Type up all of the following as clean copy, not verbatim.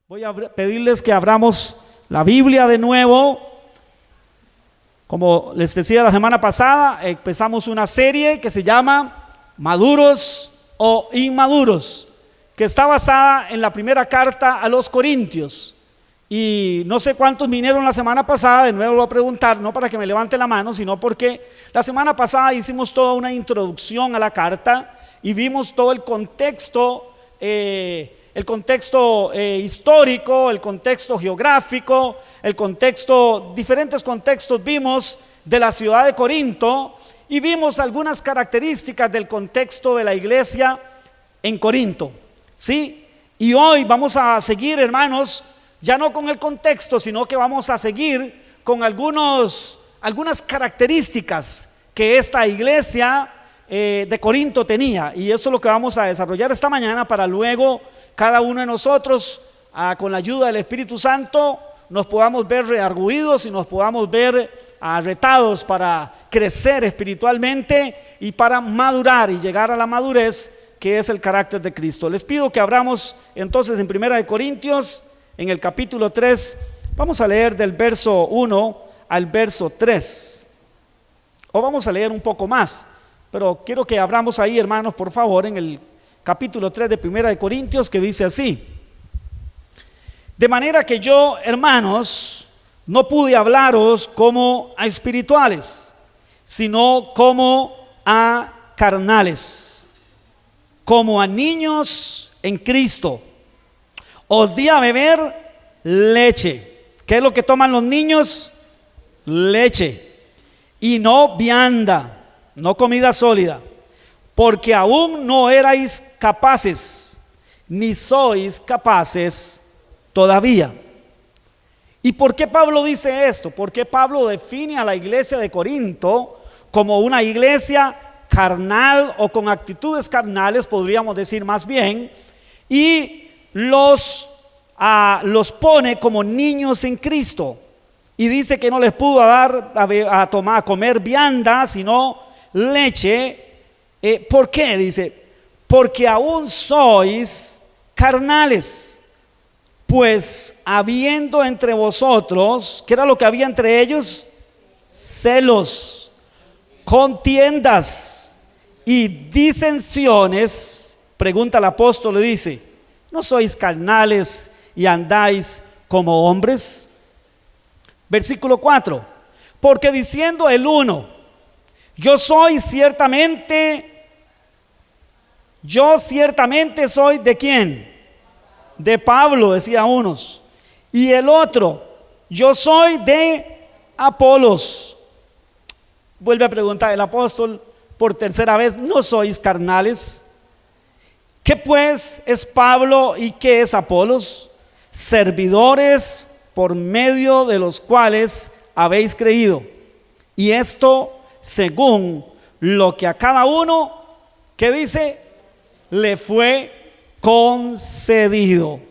Voy a pedirles que abramos la Biblia de nuevo. Como les decía la semana pasada, empezamos una serie que se llama Maduros o Inmaduros, que está basada en la primera carta a los Corintios. Y no sé cuántos vinieron la semana pasada, de nuevo lo voy a preguntar, no para que me levante la mano, sino porque la semana pasada hicimos toda una introducción a la carta y vimos todo el contexto histórico, el contexto geográfico, diferentes contextos vimos de la ciudad de Corinto y vimos algunas características del contexto de la iglesia en Corinto, ¿sí? Y hoy vamos a seguir, hermanos, ya no con el contexto, sino que vamos a seguir con algunas características que esta iglesia de Corinto tenía, y esto es lo que vamos a desarrollar esta mañana para luego cada uno de nosotros, con la ayuda del Espíritu Santo, nos podamos ver redarguidos y nos podamos ver retados para crecer espiritualmente y para madurar y llegar a la madurez que es el carácter de Cristo. Les pido que abramos entonces en 1 Corintios, en el capítulo 3, vamos a leer del verso 1 al verso 3, o vamos a leer un poco más, pero quiero que abramos ahí, hermanos, por favor, en el capítulo 3 de 1 Corintios, que dice así: de manera que yo, hermanos, no pude hablaros como a espirituales, sino como a carnales, como a niños en Cristo. Os di a beber leche. ¿Qué es lo que toman los niños? Leche. Y no vianda, no comida sólida, porque aún no erais capaces, ni sois capaces todavía. ¿Y por qué Pablo dice esto? Porque Pablo define a la iglesia de Corinto como una iglesia carnal, o con actitudes carnales, podríamos decir más bien, y los pone como niños en Cristo, y dice que no les pudo dar a comer vianda, sino leche. ¿Por qué? Dice, porque aún sois carnales, pues habiendo entre vosotros, ¿qué era lo que había entre ellos? Celos, contiendas y disensiones. Pregunta el apóstol y dice: ¿no sois carnales y andáis como hombres? Versículo 4: porque diciendo el uno, yo ciertamente soy ¿de quién? De Pablo, decía unos. Y el otro, yo soy de Apolos. Vuelve a preguntar el apóstol por tercera vez: ¿no sois carnales? ¿Qué pues es Pablo y qué es Apolos? Servidores por medio de los cuales habéis creído, y esto según lo que a cada uno, ¿qué dice? Le fue concedido.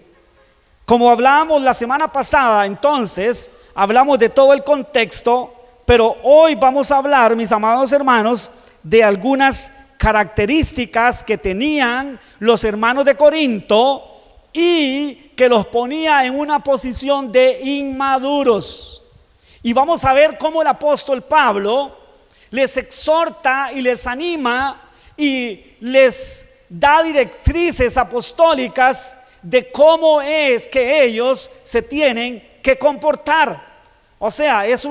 Como hablábamos la semana pasada, entonces hablamos de todo el contexto, pero hoy vamos a hablar, mis amados hermanos, de algunas características que tenían los hermanos de Corinto y que los ponía en una posición de inmaduros. Y vamos a ver cómo el apóstol Pablo les exhorta y les anima y les da directrices apostólicas de cómo es que ellos se tienen que comportar. O sea, es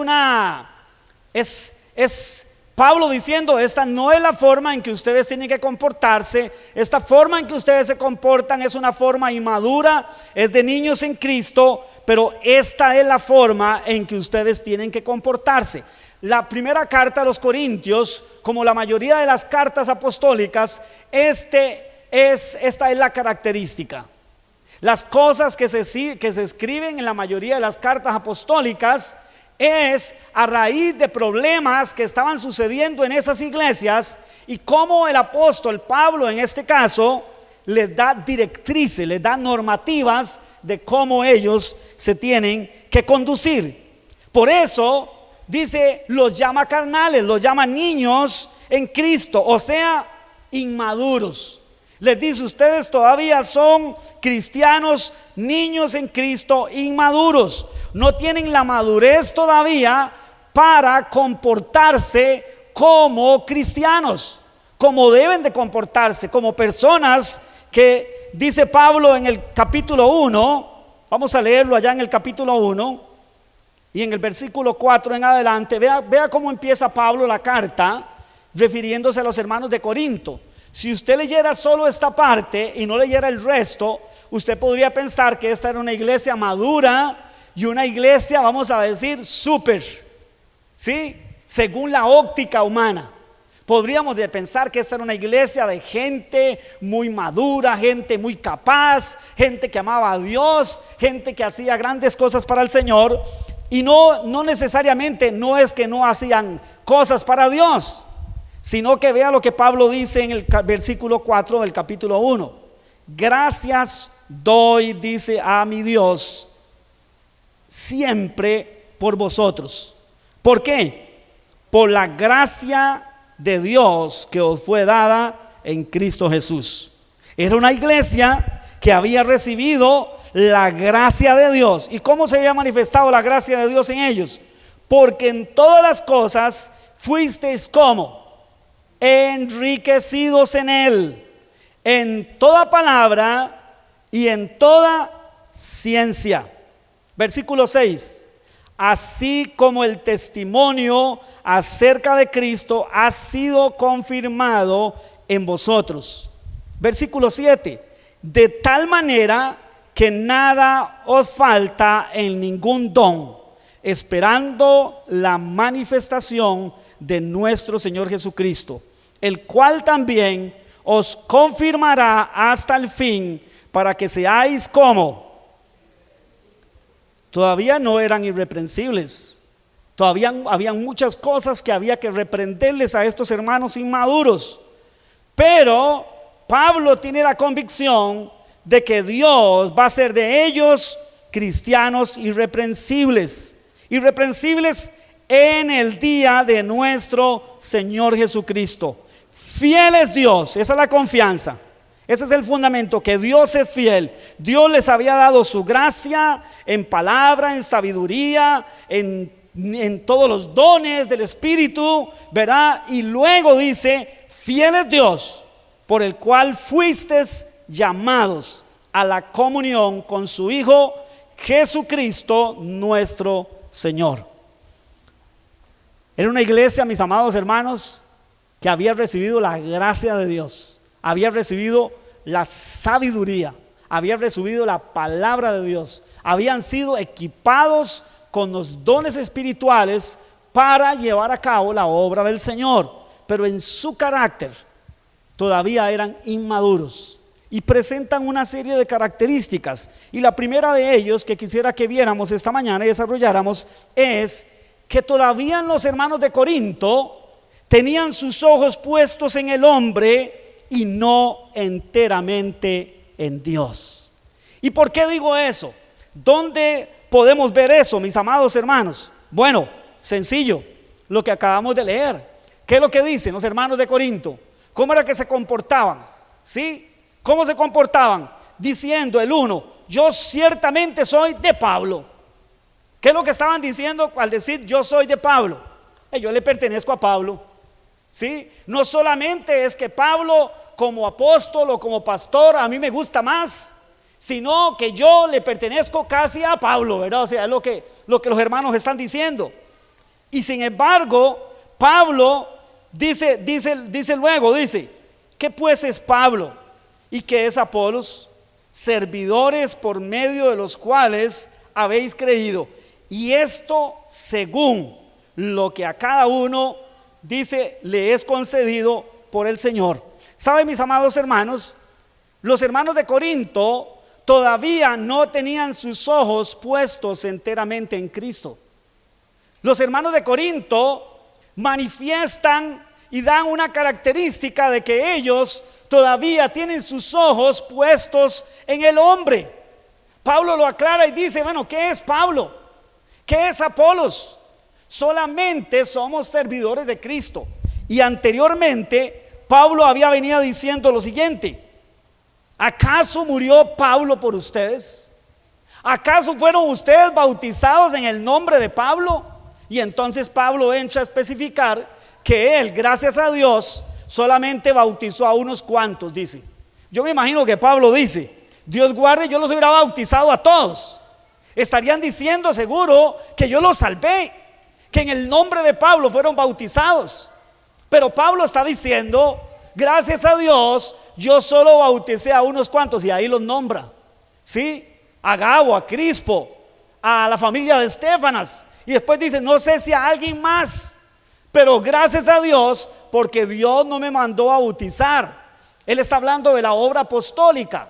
Pablo diciendo: esta no es la forma en que ustedes tienen que comportarse, esta forma en que ustedes se comportan es una forma inmadura, es de niños en Cristo, pero esta es la forma en que ustedes tienen que comportarse. La primera carta a los Corintios, como la mayoría de las cartas apostólicas, esta es la característica. Las cosas que se escriben en la mayoría de las cartas apostólicas es a raíz de problemas que estaban sucediendo en esas iglesias, y cómo el apóstol Pablo en este caso les da directrices, les da normativas de cómo ellos se tienen que conducir. Por eso dice, los llama carnales, los llama niños en Cristo, o sea, inmaduros. Les dice: ustedes todavía son cristianos, niños en Cristo, inmaduros. No tienen la madurez todavía para comportarse como cristianos, como deben de comportarse, como personas que, dice Pablo en el capítulo 1, vamos a leerlo allá en el capítulo 1 y en el versículo 4 en adelante. Vea cómo empieza Pablo la carta refiriéndose a los hermanos de Corinto. Si usted leyera solo esta parte y no leyera el resto, usted podría pensar que esta era una iglesia madura y una iglesia, vamos a decir, súper, ¿sí? Según la óptica humana. Podríamos pensar que esta era una iglesia de gente muy madura, gente muy capaz, gente que amaba a Dios, gente que hacía grandes cosas para el Señor. Y no necesariamente, no es que no hacían cosas para Dios, sino que vea lo que Pablo dice en el versículo 4 del capítulo 1. Gracias doy, dice, a mi Dios siempre por vosotros. ¿Por qué? Por la gracia de Dios que os fue dada en Cristo Jesús. Era una iglesia que había recibido la gracia de Dios. ¿Y cómo se había manifestado la gracia de Dios en ellos? Porque en todas las cosas fuisteis como enriquecidos en él, en toda palabra y en toda ciencia. Versículo 6. Así como el testimonio acerca de Cristo ha sido confirmado en vosotros. Versículo 7. De tal manera que nada os falta en ningún don, esperando la manifestación de nuestro Señor Jesucristo, el cual también os confirmará hasta el fin, para que seáis como. Todavía no eran irreprensibles, todavía habían muchas cosas que había que reprenderles a estos hermanos inmaduros, pero Pablo tiene la convicción de que Dios va a hacer de ellos cristianos irreprensibles en el día de nuestro Señor Jesucristo. Fiel es Dios, esa es la confianza, ese es el fundamento, que Dios es fiel. Dios les había dado su gracia en palabra, en sabiduría, en todos los dones del Espíritu, ¿verdad? Y luego dice: fiel es Dios, por el cual fuisteis llamados a la comunión con su Hijo Jesucristo nuestro Señor. Era una iglesia, mis amados hermanos, que había recibido la gracia de Dios, había recibido la sabiduría, había recibido la palabra de Dios, habían sido equipados con los dones espirituales para llevar a cabo la obra del Señor, pero en su carácter todavía eran inmaduros y presentan una serie de características. Y la primera de ellos que quisiera que viéramos esta mañana y desarrolláramos es que todavía los hermanos de Corinto tenían sus ojos puestos en el hombre y no enteramente en Dios. ¿Y por qué digo eso? ¿Dónde podemos ver eso, mis amados hermanos? Bueno, sencillo, lo que acabamos de leer. ¿Qué es lo que dicen los hermanos de Corinto? ¿Cómo era que se comportaban? ¿Sí? ¿Cómo se comportaban? Diciendo el uno: yo ciertamente soy de Pablo. ¿Qué es lo que estaban diciendo al decir yo soy de Pablo? Yo le pertenezco a Pablo. ¿Sí? No solamente es que Pablo como apóstol o como pastor a mí me gusta más, sino que yo le pertenezco casi a Pablo, ¿verdad? O sea, es lo que los hermanos están diciendo. Y sin embargo, Pablo dice luego, ¿qué pues es Pablo y qué es Apolos? Servidores por medio de los cuales habéis creído, y esto según lo que a cada uno, dice, le es concedido por el Señor. ¿Saben, mis amados hermanos? Los hermanos de Corinto todavía no tenían sus ojos puestos enteramente en Cristo. Los hermanos de Corinto manifiestan y dan una característica de que ellos todavía tienen sus ojos puestos en el hombre. Pablo lo aclara y dice: bueno, ¿qué es Pablo? ¿Qué es Apolos? Solamente somos servidores de Cristo. Y anteriormente Pablo había venido diciendo lo siguiente: ¿Acaso murió Pablo por ustedes? ¿Acaso fueron ustedes bautizados en el nombre de Pablo? Y entonces Pablo entra a especificar que él, gracias a Dios, solamente bautizó a unos cuantos, dice. Yo me imagino que Pablo dice: Dios guarde, yo los hubiera bautizado a todos. Estarían diciendo seguro que yo los salvé, que en el nombre de Pablo fueron bautizados. Pero Pablo está diciendo: gracias a Dios, yo solo bauticé a unos cuantos, y ahí los nombra, ¿sí? A Gabo, a Crispo, a la familia de Estéfanas, y después dice: no sé si a alguien más, pero gracias a Dios, porque Dios no me mandó a bautizar. Él está hablando de la obra apostólica.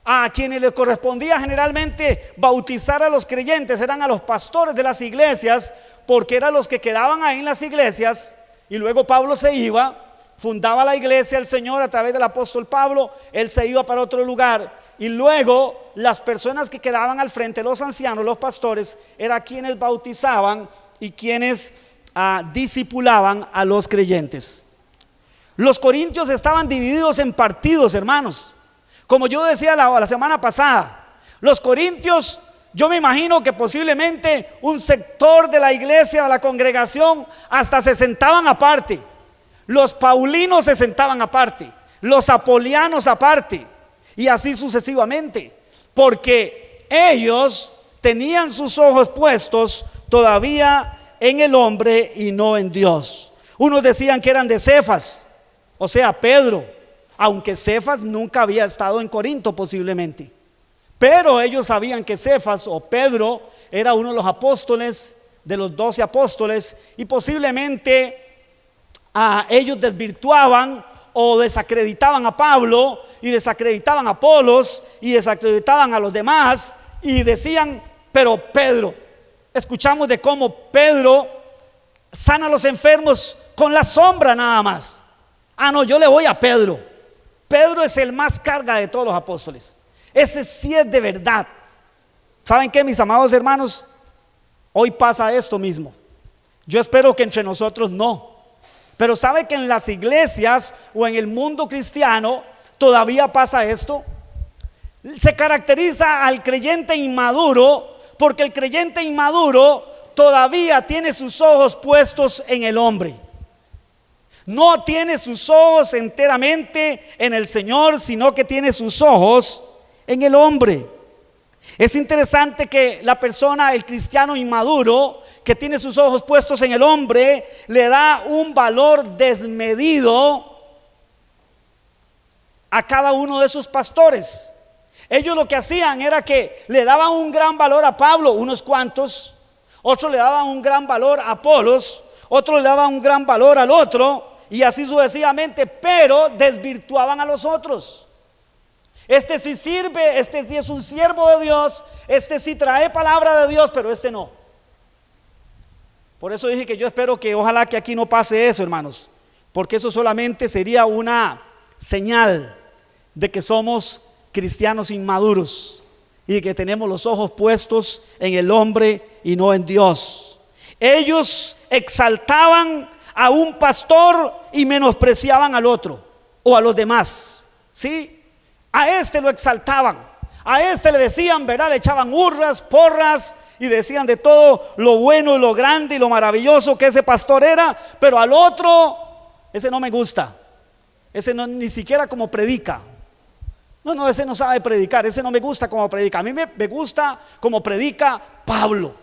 A quienes les correspondía generalmente bautizar a los creyentes eran a los pastores de las iglesias, porque eran los que quedaban ahí en las iglesias. Y luego Pablo se iba, fundaba la iglesia del Señor a través del apóstol Pablo, él se iba para otro lugar, y luego las personas que quedaban al frente, los ancianos, los pastores, eran quienes bautizaban y quienes discipulaban a los creyentes. Los corintios estaban divididos en partidos, hermanos. Como yo decía la semana pasada, los corintios, yo me imagino que posiblemente un sector de la iglesia, de la congregación, hasta se sentaban aparte. Los paulinos se sentaban aparte, los apolianos aparte, y así sucesivamente, porque ellos tenían sus ojos puestos todavía en el hombre y no en Dios. Unos decían que eran de Cefas, o sea, Pedro, aunque Cefas nunca había estado en Corinto posiblemente, pero ellos sabían que Cefas o Pedro era uno de los apóstoles, de los 12 apóstoles, y posiblemente ellos desvirtuaban o desacreditaban a Pablo, y desacreditaban a Apolos, y desacreditaban a los demás, y decían: pero Pedro, escuchamos de cómo Pedro sana a los enfermos con la sombra nada más. No, yo le voy a Pedro. Pedro es el más carga de todos los apóstoles. Ese sí es de verdad. ¿Saben qué, mis amados hermanos? Hoy pasa esto mismo. Yo espero que entre nosotros no, pero ¿sabe que en las iglesias o en el mundo cristiano todavía pasa esto? Se caracteriza al creyente inmaduro, porque el creyente inmaduro todavía tiene sus ojos puestos en el hombre. No tiene sus ojos enteramente en el Señor, sino que tiene sus ojos en el hombre. Es interesante que la persona, el cristiano inmaduro, que tiene sus ojos puestos en el hombre, le da un valor desmedido a cada uno de sus pastores. Ellos lo que hacían era que le daban un gran valor a Pablo, unos cuantos, otros le daban un gran valor a Apolos, otros le daban un gran valor al otro, y así sucesivamente, pero desvirtuaban a los otros. Este sí sirve, este sí es un siervo de Dios, este sí trae palabra de Dios, pero este no. Por eso dije que yo espero que ojalá que aquí no pase eso, hermanos, porque eso solamente sería una señal de que somos cristianos inmaduros y que tenemos los ojos puestos en el hombre y no en Dios. Ellos exaltaban a un pastor y menospreciaban al otro o a los demás, ¿sí? A este lo exaltaban, a este le decían, ¿verdad? Le echaban hurras, porras, y decían de todo lo bueno, lo grande y lo maravilloso que ese pastor era, pero al otro, ese no me gusta, ese no, ni siquiera como predica. No, ese no sabe predicar, ese no me gusta como predica. A mí me gusta como predica Pablo.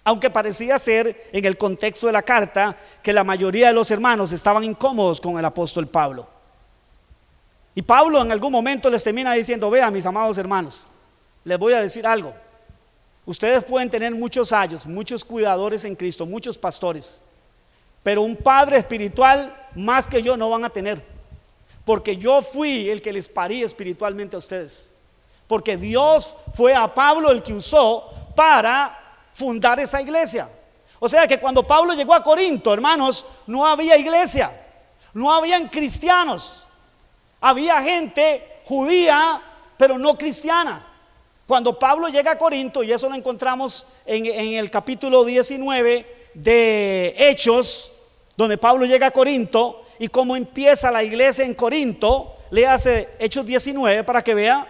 Aunque parecía ser en el contexto de la carta que la mayoría de los hermanos estaban incómodos con el apóstol Pablo. Y Pablo en algún momento les termina diciendo: vean, mis amados hermanos, les voy a decir algo. Ustedes pueden tener muchos ayos, muchos cuidadores en Cristo, muchos pastores, pero un padre espiritual más que yo no van a tener, porque yo fui el que les parí espiritualmente a ustedes, porque Dios fue a Pablo el que usó para fundar esa iglesia. O sea que cuando Pablo llegó a Corinto, hermanos, no había iglesia, no habían cristianos, había gente judía pero no cristiana. Cuando Pablo llega a Corinto, y eso lo encontramos en el capítulo 19 de Hechos, donde Pablo llega a Corinto y cómo empieza la iglesia en Corinto, léase Hechos 19 para que vea.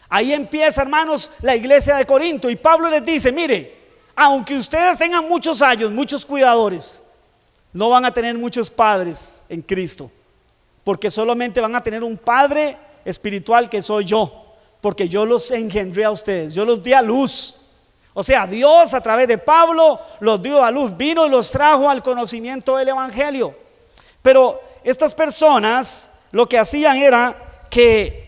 Ahí empieza, hermanos, la iglesia de Corinto, y Pablo les dice: mire, aunque ustedes tengan muchos años, muchos cuidadores, no van a tener muchos padres en Cristo, porque solamente van a tener un padre espiritual, que soy yo, porque yo los engendré a ustedes, yo los di a luz. O sea, Dios a través de Pablo los dio a luz, vino y los trajo al conocimiento del evangelio. Pero estas personas lo que hacían era que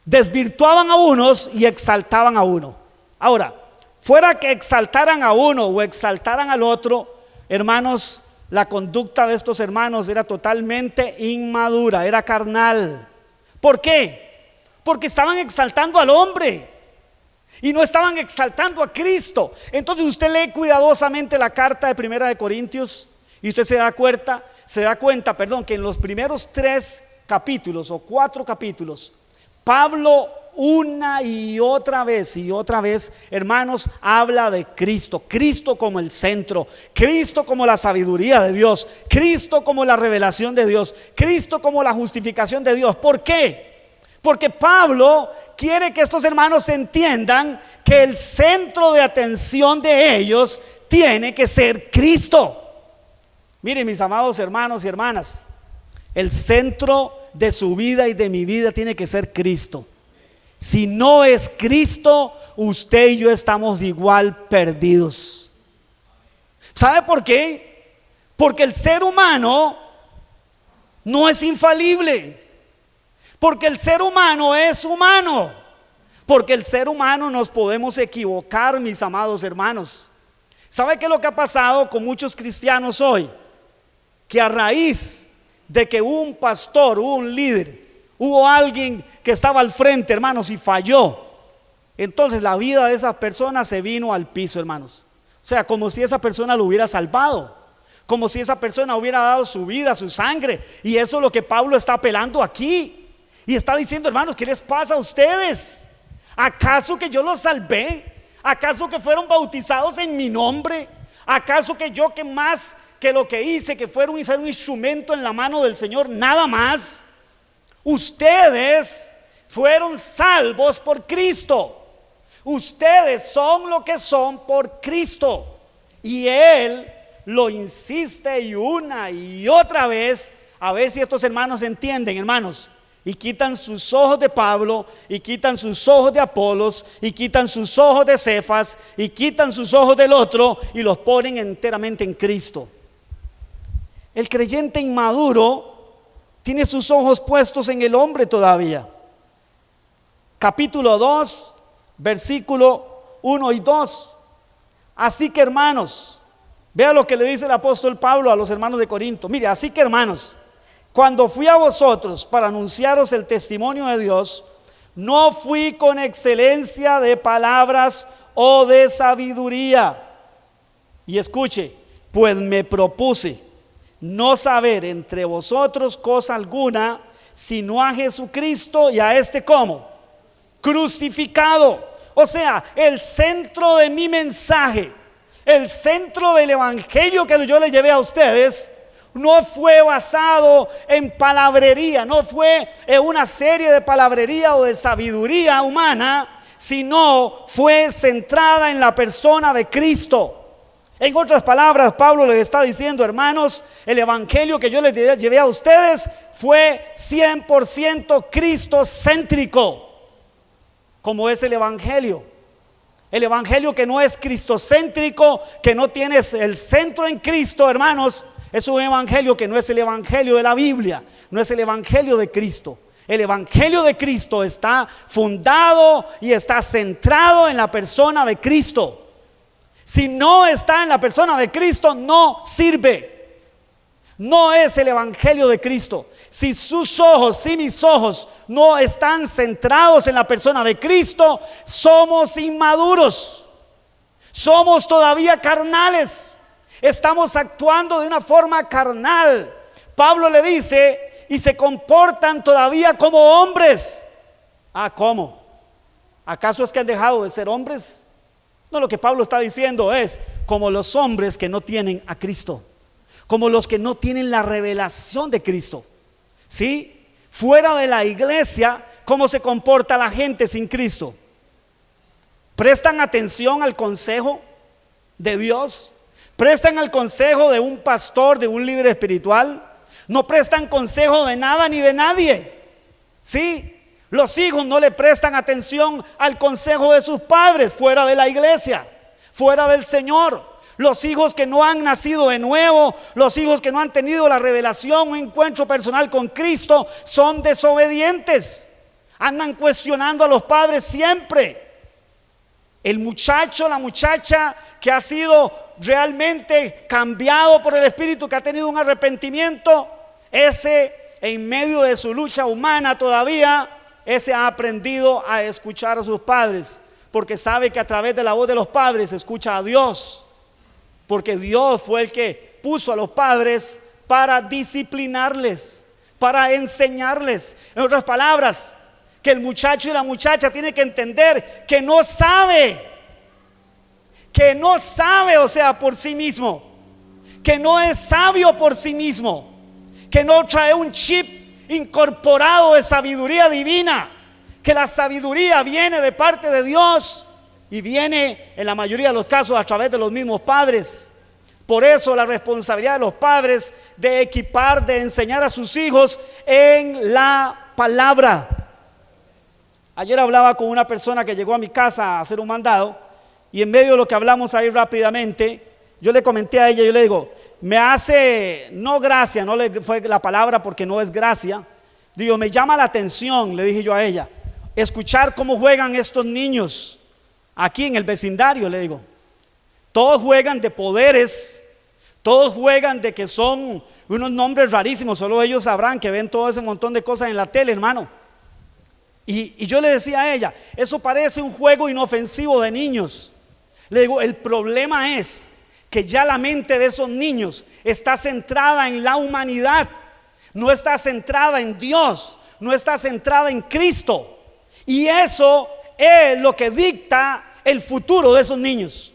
desvirtuaban a unos y exaltaban a uno. Ahora, fuera que exaltaran a uno o exaltaran al otro, hermanos, la conducta de estos hermanos era totalmente inmadura, era carnal. ¿Por qué? Porque estaban exaltando al hombre y no estaban exaltando a Cristo. Entonces usted lee cuidadosamente la carta de Primera de Corintios y usted se da cuenta, que en los primeros 3 capítulos o 4 capítulos, Pablo una y otra vez, hermanos, habla de Cristo. Cristo como el centro, Cristo como la sabiduría de Dios, Cristo como la revelación de Dios, Cristo como la justificación de Dios. ¿Por qué? Porque Pablo quiere que estos hermanos entiendan que el centro de atención de ellos tiene que ser Cristo. Miren, mis amados hermanos y hermanas, el centro de su vida y de mi vida tiene que ser Cristo. Si no es Cristo, usted y yo estamos igual perdidos. ¿Sabe por qué? Porque el ser humano no es infalible, porque el ser humano es humano, porque el ser humano nos podemos equivocar, mis amados hermanos. ¿Sabe qué es lo que ha pasado con muchos cristianos hoy? Que a raíz de que hubo un pastor, hubo un líder, hubo alguien que estaba al frente, hermanos, y falló, entonces la vida de esa persona se vino al piso, hermanos. O sea, como si esa persona lo hubiera salvado, como si esa persona hubiera dado su vida, su sangre. Y eso es lo que Pablo está apelando aquí. Y está diciendo: hermanos, ¿qué les pasa a ustedes? ¿Acaso que yo los salvé? ¿Acaso que fueron bautizados en mi nombre? ¿Acaso que yo, que más que lo que hice, que fueron un instrumento en la mano del Señor, nada más? Ustedes fueron salvos por Cristo. Ustedes son lo que son por Cristo. Y Él lo insiste y una y otra vez, a ver si estos hermanos entienden, hermanos. Y quitan sus ojos de Pablo, y quitan sus ojos de Apolos, y quitan sus ojos de Cefas, y quitan sus ojos del otro, y los ponen enteramente en Cristo. El creyente inmaduro tiene sus ojos puestos en el hombre todavía. Capítulo 2, versículo 1 y 2. Así que, hermanos, vea lo que le dice el apóstol Pablo a los hermanos de Corinto. Mire, así que, hermanos, cuando fui a vosotros para anunciaros el testimonio de Dios, no fui con excelencia de palabras o de sabiduría. Y escuche, pues me propuse no saber entre vosotros cosa alguna, sino a Jesucristo y a este ¿cómo? Crucificado. O sea, el centro de mi mensaje, el centro del evangelio que yo les llevé a ustedes, no fue basado en palabrería, no fue en una serie de palabrería o de sabiduría humana, sino fue centrada en la persona de Cristo. En otras palabras, Pablo les está diciendo: hermanos, el evangelio que yo les llevé a ustedes fue 100% cristocéntrico, como es el evangelio. El evangelio que no es cristocéntrico, que no tiene el centro en Cristo, hermanos, es un evangelio que no es el evangelio de la Biblia, no es el evangelio de Cristo. El evangelio de Cristo está fundado y está centrado en la persona de Cristo. Si no está en la persona de Cristo, no sirve. No es el evangelio de Cristo. Si sus ojos, si mis ojos no están centrados en la persona de Cristo, somos inmaduros, somos todavía carnales, estamos actuando de una forma carnal. Pablo le dice: y se comportan todavía como hombres. ¿Cómo? ¿Acaso es que han dejado de ser hombres? No, lo que Pablo está diciendo es como los hombres que no tienen a Cristo, como los que no tienen la revelación de Cristo. ¿Sí? fuera de la iglesia, ¿cómo se comporta la gente sin Cristo? ¿Prestan atención al consejo de Dios? ¿Prestan al consejo de un pastor, de un líder espiritual? No prestan consejo de nada ni de nadie. ¿Sí? Los hijos no le prestan atención al consejo de sus padres fuera de la iglesia, fuera del Señor. Los hijos que no han nacido de nuevo, los hijos que no han tenido la revelación, un encuentro personal con Cristo, son desobedientes. Andan cuestionando a los padres siempre. El muchacho, la muchacha que ha sido realmente cambiado por el Espíritu, que ha tenido un arrepentimiento, ese en medio de su lucha humana todavía, ese ha aprendido a escuchar a sus padres, porque sabe que a través de la voz de los padres escucha a Dios, porque Dios fue el que puso a los padres para disciplinarles, para enseñarles. En otras palabras, que el muchacho y la muchacha tienen que entender que no sabe, o sea, por sí mismo, que no es sabio por sí mismo, que no trae un chip incorporado de sabiduría divina, que la sabiduría viene de parte de Dios y viene en la mayoría de los casos a través de los mismos padres. Por eso la responsabilidad de los padres de equipar, de enseñar a sus hijos en la palabra. Ayer hablaba con una persona que llegó a mi casa a hacer un mandado, y en medio de lo que hablamos ahí rápidamente, yo le comenté a ella, yo le digo, me hace, no gracia, no le fue la palabra porque no es gracia, digo, me llama la atención, le dije yo a ella, escuchar cómo juegan estos niños aquí en el vecindario, le digo. Todos juegan de poderes, todos juegan de que son unos nombres rarísimos, solo ellos sabrán, que ven todo ese montón de cosas en la tele, hermano. Y yo le decía a ella, eso parece un juego inofensivo de niños. Le digo, el problema es que ya la mente de esos niños está centrada en la humanidad, no está centrada en Dios, no está centrada en Cristo. Y eso es lo que dicta el futuro de esos niños.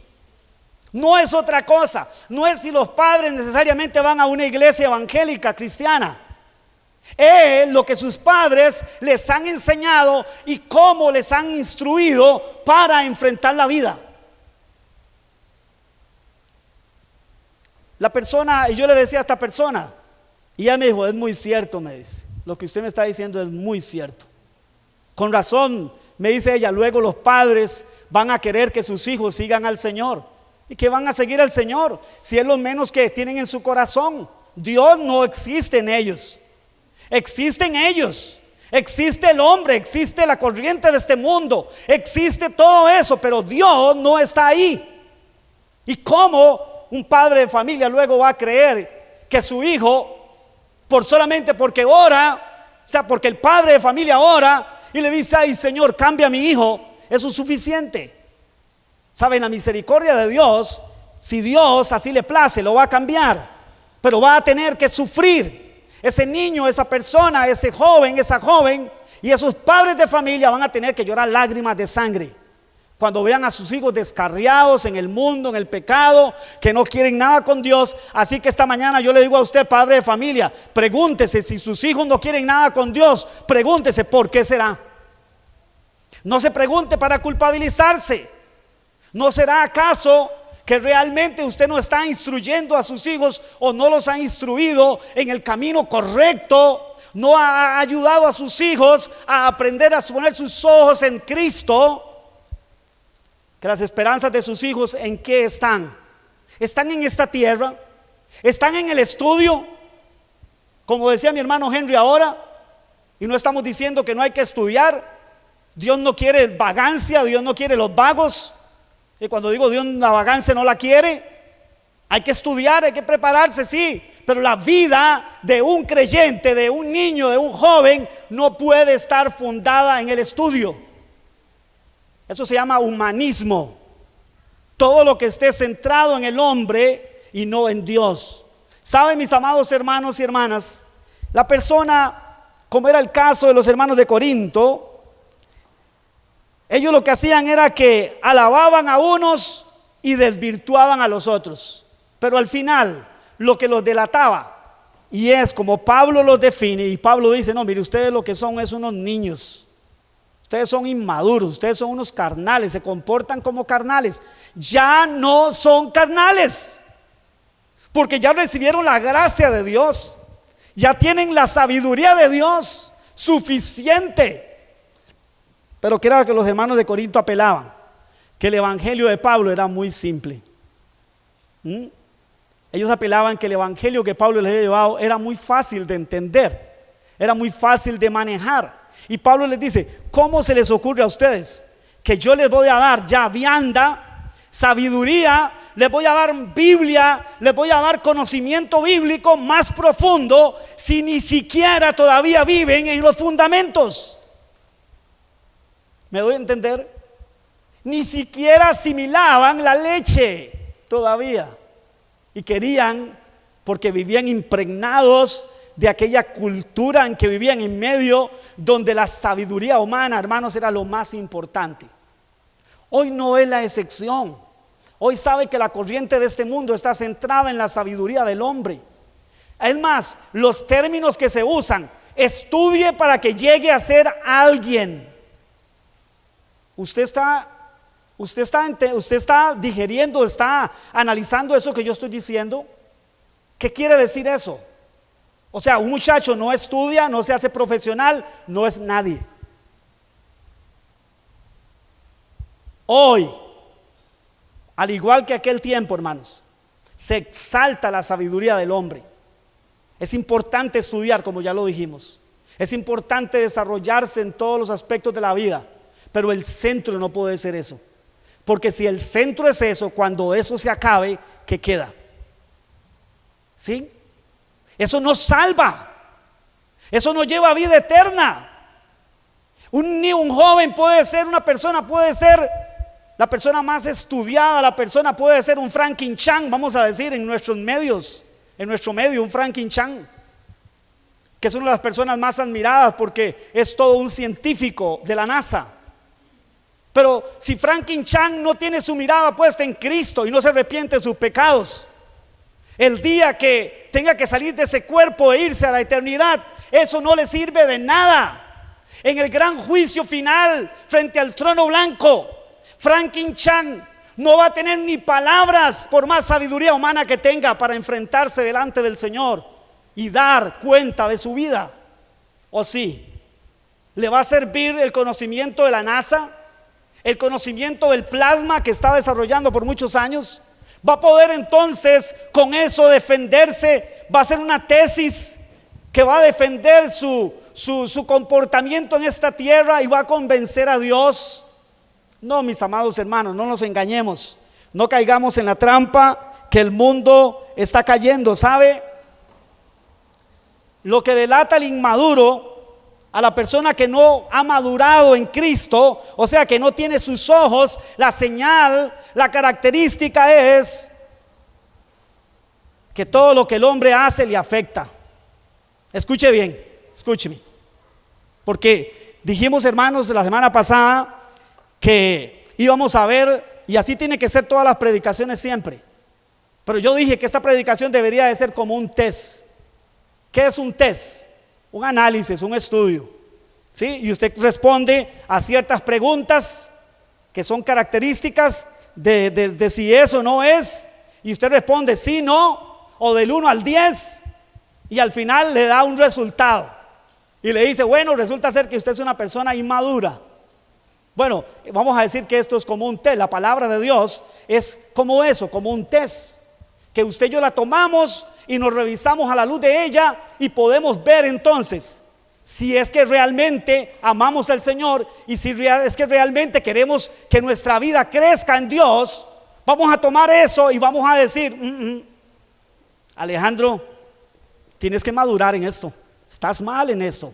No es otra cosa, no es si los padres necesariamente van a una iglesia evangélica cristiana. Es lo que sus padres les han enseñado y cómo les han instruido para enfrentar la vida. La persona, y yo le decía a esta persona, y ella me dijo, es muy cierto, me dice, lo que usted me está diciendo es muy cierto. Con razón, me dice ella, luego los padres van a querer que sus hijos sigan al Señor. ¿Y que van a seguir al Señor? Si es lo menos que tienen en su corazón. Dios no existe en ellos. Existen ellos, existe el hombre, existe la corriente de este mundo, existe todo eso, pero Dios no está ahí. ¿Y cómo un padre de familia luego va a creer que su hijo, solamente porque ora, o sea, porque el padre de familia ora y le dice, ay Señor, cambia a mi hijo, eso es suficiente? ¿Saben? La misericordia de Dios, si Dios así le place, lo va a cambiar, pero va a tener que sufrir. Ese niño, esa persona, ese joven, esa joven y esos padres de familia van a tener que llorar lágrimas de sangre cuando vean a sus hijos descarriados en el mundo, en el pecado, que no quieren nada con Dios. Así que esta mañana yo le digo a usted, padre de familia, pregúntese si sus hijos no quieren nada con Dios, pregúntese por qué será. No se pregunte para culpabilizarse. ¿No será acaso que realmente usted no está instruyendo a sus hijos o no los ha instruido en el camino correcto? No ha ayudado a sus hijos a aprender a poner sus ojos en Cristo. Que las esperanzas de sus hijos, ¿en qué están? ¿Están en esta tierra? ¿Están en el estudio? Como decía mi hermano Henry ahora, y no estamos diciendo que no hay que estudiar. Dios no quiere vagancia, Dios no quiere los vagos. Y cuando digo Dios, la vagancia no la quiere. Hay que estudiar, hay que prepararse, sí, pero la vida de un creyente, de un niño, de un joven, no puede estar fundada en el estudio. Eso se llama humanismo. Todo lo que esté centrado en el hombre y no en Dios. ¿Saben, mis amados hermanos y hermanas? La persona, como era el caso de los hermanos de Corinto, ellos lo que hacían era que alababan a unos y desvirtuaban a los otros. Pero al final, lo que los delataba Y es como Pablo los define, y Pablo dice: no, mire, ustedes lo que son es unos niños. Ustedes son inmaduros, ustedes son unos carnales, se comportan como carnales. Ya no son carnales, porque ya recibieron la gracia de Dios, ya tienen la sabiduría de Dios suficiente. Pero que era que los hermanos de Corinto apelaban, que el evangelio de Pablo era muy simple. Ellos apelaban que el evangelio que Pablo les había llevado era muy fácil de entender, era muy fácil de manejar. Y Pablo les dice: ¿cómo se les ocurre a ustedes que yo les voy a dar ya vianda, sabiduría, les voy a dar Biblia, les voy a dar conocimiento bíblico más profundo, si ni siquiera todavía viven en los fundamentos? ¿Me doy a entender? Ni siquiera asimilaban la leche todavía, y querían, porque vivían impregnados de aquella cultura en que vivían, en medio donde la sabiduría humana, hermanos, era lo más importante. Hoy no es la excepción. Hoy sabe que la corriente de este mundo está centrada en la sabiduría del hombre. Es más, los términos que se usan: estudie para que llegue a ser alguien. Usted está digeriendo, está analizando eso que yo estoy diciendo. ¿Qué quiere decir eso? O sea, un muchacho no estudia, no se hace profesional, no es nadie. Hoy, al igual que aquel tiempo, hermanos, se exalta la sabiduría del hombre. Es importante estudiar, como ya lo dijimos. Es importante desarrollarse en todos los aspectos de la vida, pero el centro no puede ser eso. Porque si el centro es eso, cuando eso se acabe, ¿qué queda? ¿Sí? Eso no salva, eso no lleva a vida eterna. Un joven puede ser, una persona puede ser la persona más estudiada, la persona puede ser un Franklin Chan, vamos a decir, en nuestros medios, en nuestro medio, un Franklin Chan, que es una de las personas más admiradas porque es todo un científico de la NASA. Pero si Franklin Chan no tiene su mirada puesta en Cristo y no se arrepiente de sus pecados, el día que tenga que salir de ese cuerpo e irse a la eternidad, eso no le sirve de nada. En el gran juicio final, frente al trono blanco, Franklin Chan no va a tener ni palabras, por más sabiduría humana que tenga, para enfrentarse delante del Señor y dar cuenta de su vida. ¿O sí? ¿Le va a servir el conocimiento de la NASA? ¿El conocimiento del plasma que está desarrollando por muchos años? ¿Va a poder entonces con eso defenderse? ¿Va a hacer una tesis que va a defender su comportamiento en esta tierra y va a convencer a Dios? No, mis amados hermanos, no nos engañemos. No caigamos en la trampa que el mundo está cayendo. ¿Sabe? Lo que delata al inmaduro, a la persona que no ha madurado en Cristo, o sea, que no tiene sus ojos, la señal, la característica es que todo lo que el hombre hace le afecta. Escuche bien, escúcheme. Porque dijimos, hermanos, la semana pasada que íbamos a ver, y así tiene que ser todas las predicaciones siempre. Pero yo dije que esta predicación debería de ser como un test. ¿Qué es un test? Un análisis, un estudio, ¿sí? Y usted responde a ciertas preguntas que son características de si eso no es, y usted responde sí, no, o del 1 al 10, y al final le da un resultado y le dice: bueno, resulta ser que usted es una persona inmadura. Bueno, vamos a decir que esto es como un test. La palabra de Dios es como eso, como un test, que usted y yo la tomamos y nos revisamos a la luz de ella y podemos ver entonces si es que realmente amamos al Señor y si es que realmente queremos que nuestra vida crezca en Dios. Vamos a tomar eso y vamos a decir: Alejandro, tienes que madurar en esto, estás mal en esto.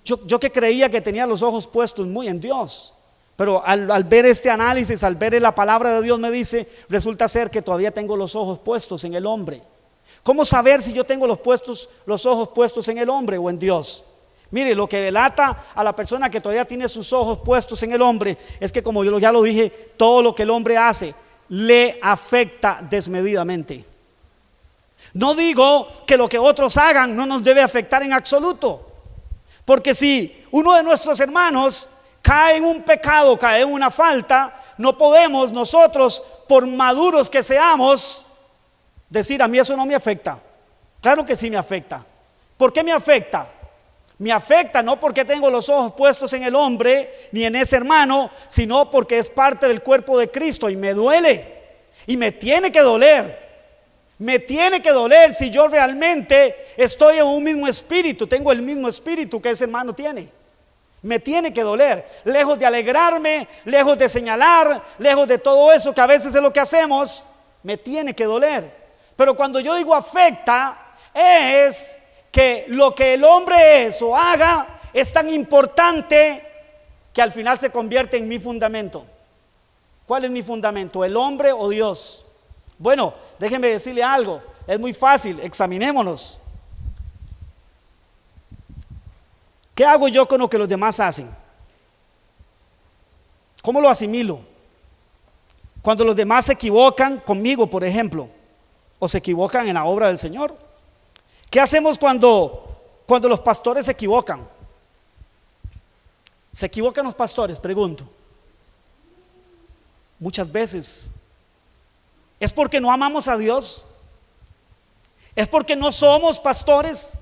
Yo que creía que tenía los ojos puestos muy en Dios, pero al ver este análisis, al ver la palabra de Dios, me dice: resulta ser que todavía tengo los ojos puestos en el hombre. ¿Cómo saber si yo tengo los ojos puestos en el hombre o en Dios? Mire, lo que delata a la persona que todavía tiene sus ojos puestos en el hombre es que, como yo ya lo dije, todo lo que el hombre hace le afecta desmedidamente. No digo que lo que otros hagan no nos debe afectar en absoluto, porque si uno de nuestros hermanos cae en un pecado, cae en una falta, no podemos nosotros, por maduros que seamos, decir a mí eso no me afecta. Claro que sí me afecta. ¿Por qué me afecta? Me afecta no porque tengo los ojos puestos en el hombre ni en ese hermano, sino porque es parte del cuerpo de Cristo y me duele y me tiene que doler. Me tiene que doler si yo realmente estoy en un mismo espíritu, tengo el mismo espíritu que ese hermano tiene. Me tiene que doler, lejos de alegrarme, lejos de señalar, lejos de todo eso que a veces es lo que hacemos, me tiene que doler. Pero cuando yo digo afecta, es que lo que el hombre es o haga es tan importante que al final se convierte en mi fundamento. ¿Cuál es mi fundamento? ¿El hombre o Dios? Bueno, déjenme decirle algo, es muy fácil, examinémonos. ¿Qué hago yo con lo que los demás hacen? ¿Cómo lo asimilo? Cuando los demás se equivocan conmigo, por ejemplo, o se equivocan en la obra del Señor. ¿Qué hacemos cuando los pastores se equivocan? ¿Se equivocan los pastores? Pregunto. Muchas veces. ¿Es porque no amamos a Dios? ¿Es porque no somos pastores?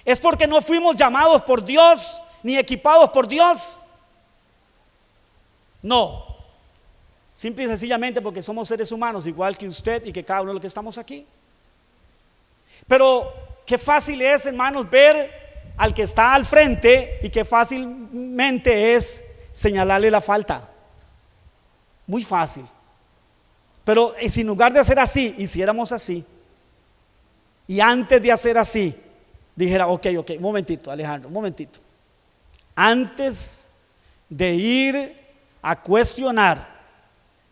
¿Es porque no fuimos llamados por Dios ni equipados por Dios? No. Simple y sencillamente porque somos seres humanos igual que usted y que cada uno de los que estamos aquí. Pero qué fácil es, hermanos, ver al que está al frente y qué fácilmente es señalarle la falta. Muy fácil. Pero si en lugar de hacer así, hiciéramos así, y antes de hacer así dijera, ok, un momentito, Alejandro, un momentito. Antes de ir a cuestionar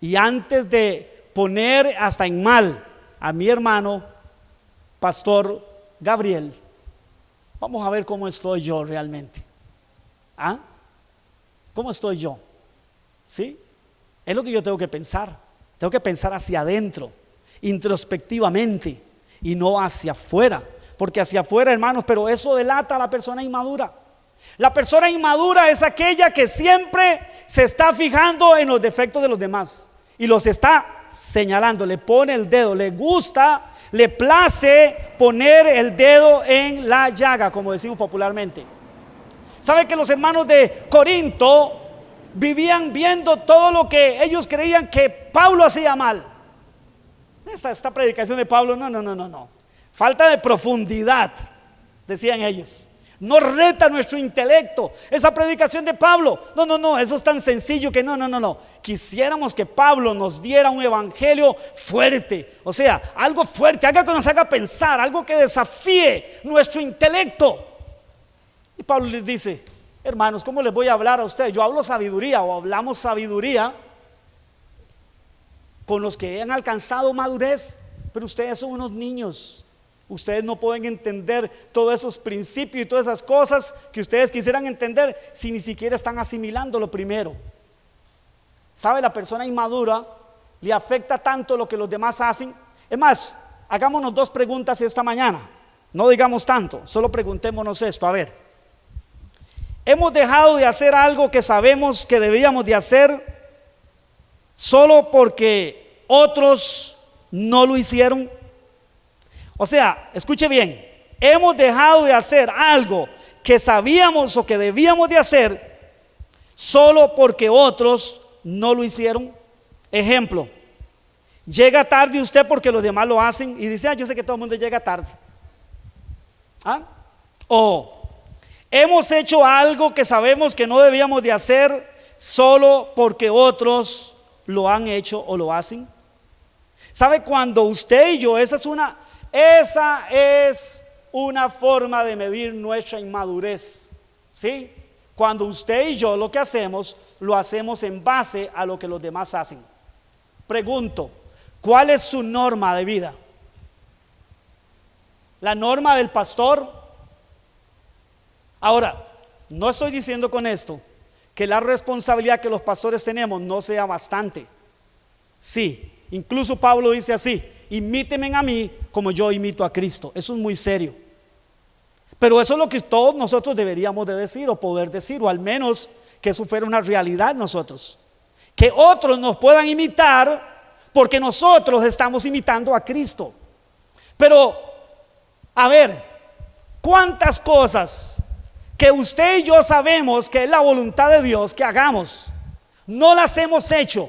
y antes de poner hasta en mal a mi hermano, Pastor Gabriel, vamos a ver cómo estoy yo realmente. ¿Ah? ¿Cómo estoy yo? ¿Sí? Es lo que yo tengo que pensar. Tengo que pensar hacia adentro, introspectivamente, y no hacia afuera. Porque hacia afuera, hermanos, pero eso delata a la persona inmadura. La persona inmadura es aquella que siempre se está fijando en los defectos de los demás y los está señalando, le pone el dedo, le gusta, le place poner el dedo en la llaga, como decimos popularmente. ¿Sabe que los hermanos de Corinto vivían viendo todo lo que ellos creían que Pablo hacía mal? Esta predicación de Pablo, no. Falta de profundidad, decían ellos. No reta nuestro intelecto. Esa predicación de Pablo, no, eso es tan sencillo que no. Quisiéramos que Pablo nos diera un evangelio fuerte, o sea, algo fuerte, algo que nos haga pensar, algo que desafíe nuestro intelecto. Y Pablo les dice: hermanos, ¿cómo les voy a hablar a ustedes? Yo hablo sabiduría, o hablamos sabiduría con los que han alcanzado madurez, pero ustedes son unos niños. Ustedes no pueden entender todos esos principios y todas esas cosas que ustedes quisieran entender si ni siquiera están asimilando lo primero. ¿Sabe? La persona inmadura le afecta tanto lo que los demás hacen. Es más, hagámonos dos preguntas esta mañana. No digamos tanto, solo preguntémonos esto. A ver, ¿hemos dejado de hacer algo que sabemos que debíamos de hacer solo porque otros no lo hicieron? O sea, escuche bien, hemos dejado de hacer algo que sabíamos o que debíamos de hacer solo porque otros no lo hicieron. Ejemplo, llega tarde usted porque los demás lo hacen y dice: yo sé que todo el mundo llega tarde. O hemos hecho algo que sabemos que no debíamos de hacer solo porque otros lo han hecho o lo hacen. ¿Sabe? Cuando usted y yo, esa es una forma de medir nuestra inmadurez, ¿sí? Cuando usted y yo lo que hacemos, lo hacemos en base a lo que los demás hacen. Pregunto, ¿cuál es su norma de vida? ¿La norma del pastor? Ahora, no estoy diciendo con esto que la responsabilidad que los pastores tenemos no sea bastante. Sí, incluso Pablo dice así: imítenme a mí como yo imito a Cristo. Eso es muy serio. Pero eso es lo que todos nosotros deberíamos de decir o poder decir, o al menos que eso fuera una realidad nosotros. Que otros nos puedan imitar porque nosotros estamos imitando a Cristo. Pero, a ver, ¿cuántas cosas que usted y yo sabemos que es la voluntad de Dios que hagamos, no las hemos hecho?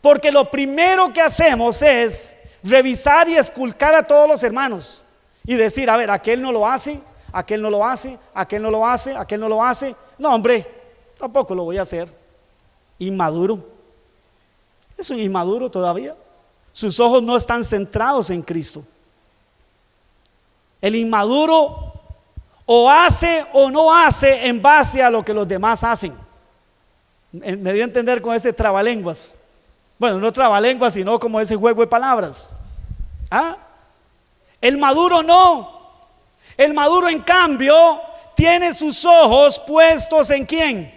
Porque lo primero que hacemos es revisar y esculcar a todos los hermanos y decir, a ver, aquel no lo hace, aquel no lo hace, aquel no lo hace, aquel no lo hace. No, hombre, tampoco lo voy a hacer. Inmaduro. Es un inmaduro todavía. Sus ojos no están centrados en Cristo. El inmaduro o hace o no hace en base a lo que los demás hacen. Me dio a entender con ese trabalenguas. Bueno, no trabalenguas, sino como ese juego de palabras. ¿Ah? El maduro no. El maduro, en cambio, tiene sus ojos puestos ¿en quién?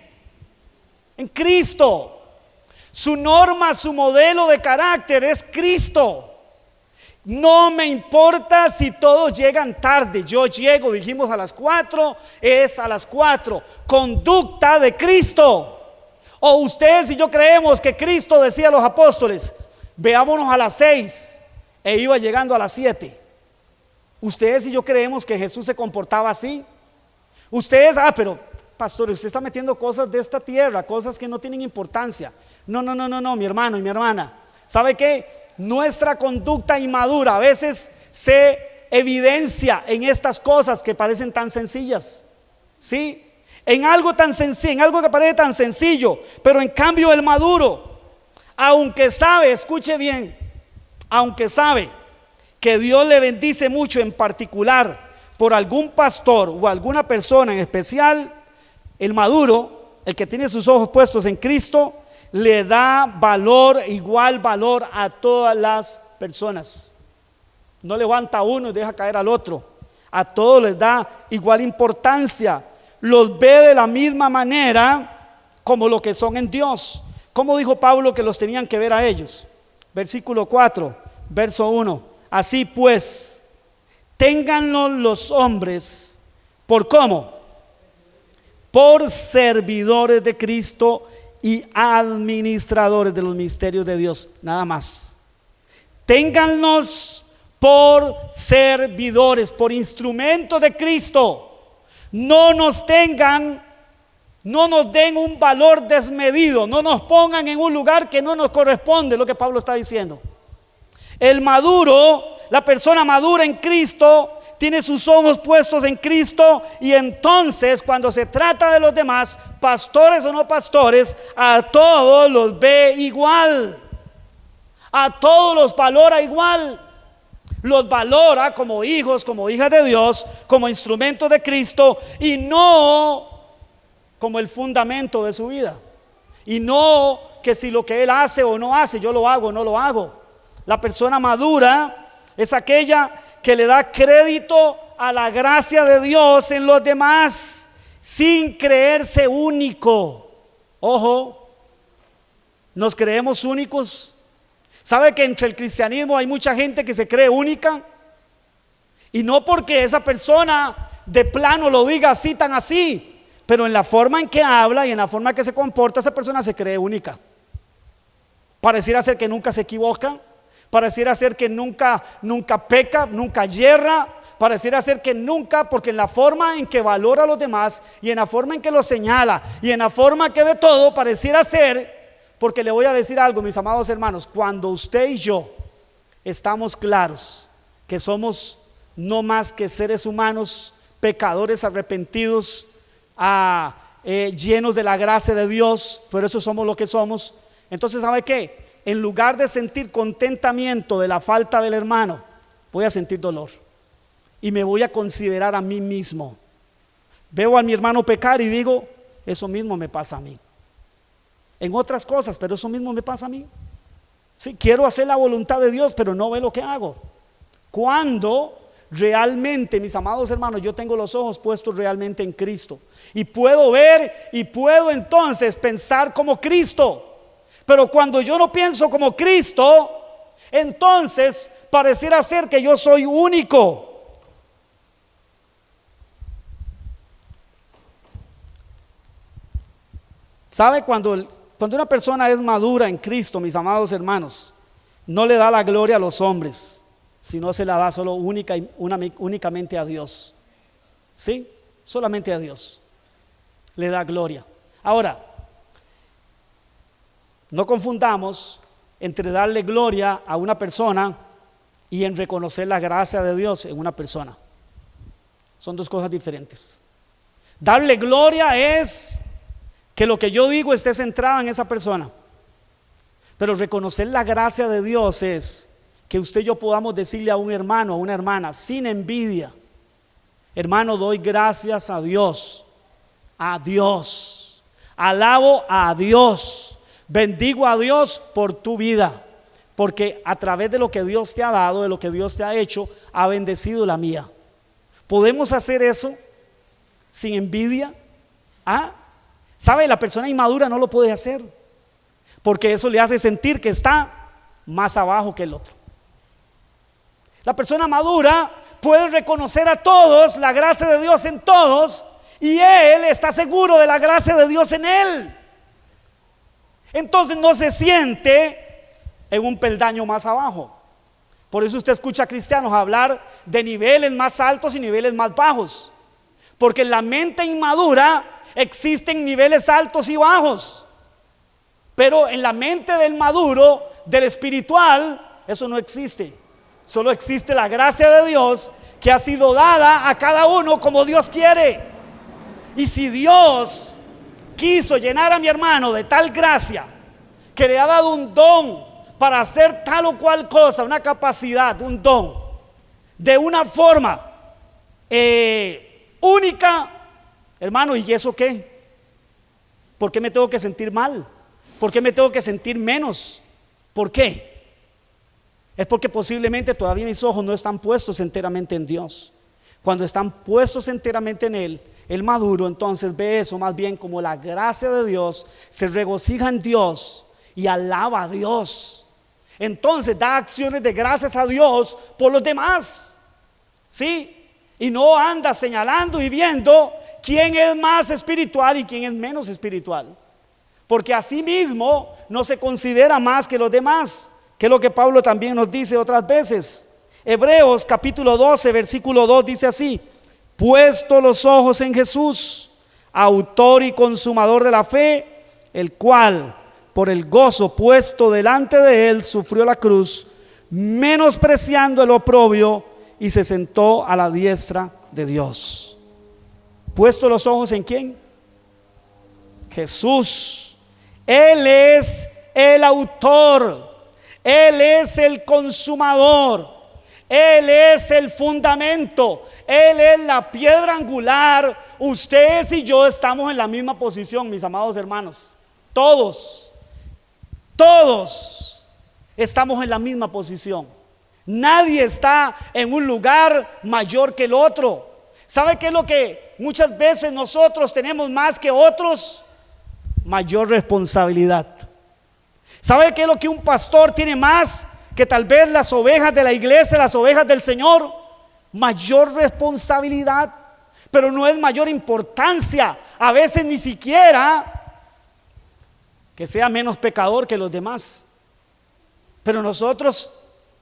En Cristo. Su norma, su modelo de carácter es Cristo. No me importa si todos llegan tarde. Yo llego, dijimos a las 4, es a las 4. Conducta de Cristo. O ustedes y yo creemos que Cristo decía a los apóstoles, veámonos a las 6, e iba llegando a las 7. Ustedes y yo creemos que Jesús se comportaba así. Ustedes, pero pastor, usted está metiendo cosas de esta tierra, cosas que no tienen importancia. No, mi hermano y mi hermana. ¿Sabe qué? Nuestra conducta inmadura a veces se evidencia en estas cosas que parecen tan sencillas. ¿Sí? En algo tan sencillo, en algo que parece tan sencillo, pero en cambio el maduro, aunque sabe, escuche bien, aunque sabe que Dios le bendice mucho, en particular por algún pastor o alguna persona en especial, el maduro, el que tiene sus ojos puestos en Cristo, le da valor, igual valor a todas las personas. No levanta a uno y deja caer al otro. A todos les da igual importancia. Los ve de la misma manera como lo que son en Dios. ¿Cómo dijo Pablo que los tenían que ver a ellos? Versículo 4, verso 1. Así pues, ténganlo los hombres por ¿cómo? Por servidores de Cristo y administradores de los misterios de Dios, nada más. Ténganlos por servidores, por instrumentos de Cristo. No nos den un valor desmedido, no nos pongan en un lugar que no nos corresponde, lo que Pablo está diciendo. El maduro, la persona madura en Cristo, tiene sus ojos puestos en Cristo, y entonces cuando se trata de los demás, pastores o no pastores, a todos los ve igual, a todos los valora igual, los valora como hijos, como hijas de Dios, como instrumentos de Cristo, y no como el fundamento de su vida, y no que si lo que él hace o no hace, yo lo hago o no lo hago. La persona madura es aquella que le da crédito a la gracia de Dios en los demás, sin creerse único. Ojo, nos creemos únicos. ¿Sabe que entre el cristianismo hay mucha gente que se cree única? Y no porque esa persona de plano lo diga así, tan así, pero en la forma en que habla y en la forma en que se comporta, esa persona se cree única. Pareciera ser que nunca se equivoca, pareciera ser que nunca peca, nunca yerra, pareciera ser que nunca, porque en la forma en que valora a los demás y en la forma en que los señala y en la forma que de todo, pareciera ser, porque le voy a decir algo, mis amados hermanos, cuando usted y yo estamos claros que somos no más que seres humanos, pecadores arrepentidos, llenos de la gracia de Dios, por eso somos lo que somos. Entonces, ¿sabe qué? En lugar de sentir contentamiento de la falta del hermano, voy a sentir dolor y me voy a considerar a mí mismo. Veo a mi hermano pecar y digo, eso mismo me pasa a mí. En otras cosas, pero eso mismo me pasa a mí. Sí, quiero hacer la voluntad de Dios, pero no ve lo que hago. Cuando realmente, mis amados hermanos, yo tengo los ojos puestos realmente en Cristo y puedo ver y puedo entonces pensar como Cristo. Pero cuando yo no pienso como Cristo, entonces pareciera ser que yo soy único. ¿Sabe? Cuando una persona es madura en Cristo, mis amados hermanos, no le da la gloria a los hombres, sino se la da solo únicamente a Dios. ¿Sí? Solamente a Dios le da gloria. Ahora, no confundamos entre darle gloria a una persona y en reconocer la gracia de Dios en una persona. Son dos cosas diferentes. Darle gloria es que lo que yo digo esté centrado en esa persona, pero reconocer la gracia de Dios es que usted y yo podamos decirle a un hermano, a una hermana, sin envidia: hermano, doy gracias a Dios, alabo a Dios, bendigo a Dios por tu vida, porque a través de lo que Dios te ha dado, de lo que Dios te ha hecho, ha bendecido la mía. ¿Podemos hacer eso sin envidia? ¿Sabe? La persona inmadura no lo puede hacer, porque eso le hace sentir que está más abajo que el otro. La persona madura puede reconocer a todos la gracia de Dios en todos, y él está seguro de la gracia de Dios en él. Entonces no se siente en un peldaño más abajo. Por eso usted escucha a cristianos hablar de niveles más altos y niveles más bajos, porque en la mente inmadura existen niveles altos y bajos, pero en la mente del maduro, del espiritual, eso no existe. Solo existe la gracia de Dios que ha sido dada a cada uno como Dios quiere. Y si Dios quiso llenar a mi hermano de tal gracia, que le ha dado un don para hacer tal o cual cosa, una capacidad, un don, de una forma única, hermano, ¿y eso qué? ¿Por qué me tengo que sentir mal? ¿Por qué me tengo que sentir menos? ¿Por qué? Es porque posiblemente todavía mis ojos no están puestos enteramente en Dios. Cuando están puestos enteramente en Él, el maduro entonces ve eso más bien como la gracia de Dios, se regocija en Dios y alaba a Dios. Entonces da acciones de gracias a Dios por los demás, ¿sí? Y no anda señalando y viendo quién es más espiritual y quién es menos espiritual, porque así mismo no se considera más que los demás, que es lo que Pablo también nos dice otras veces. Hebreos capítulo 12 versículo 2 dice así: puesto los ojos en Jesús, autor y consumador de la fe, el cual por el gozo puesto delante de él sufrió la cruz, menospreciando el oprobio, y se sentó a la diestra de Dios. ¿Puesto los ojos en quién? Jesús. Él es el autor, Él es el consumador, Él es el fundamento, Él es la piedra angular. Ustedes y yo estamos en la misma posición, mis amados hermanos. Todos estamos en la misma posición. Nadie está en un lugar mayor que el otro. ¿Sabe qué es lo que muchas veces nosotros tenemos más que otros? Mayor responsabilidad. ¿Sabe qué es lo que un pastor tiene más que tal vez las ovejas de la iglesia, las ovejas del Señor? Mayor responsabilidad, pero no es mayor importancia. A veces ni siquiera que sea menos pecador que los demás. Pero nosotros,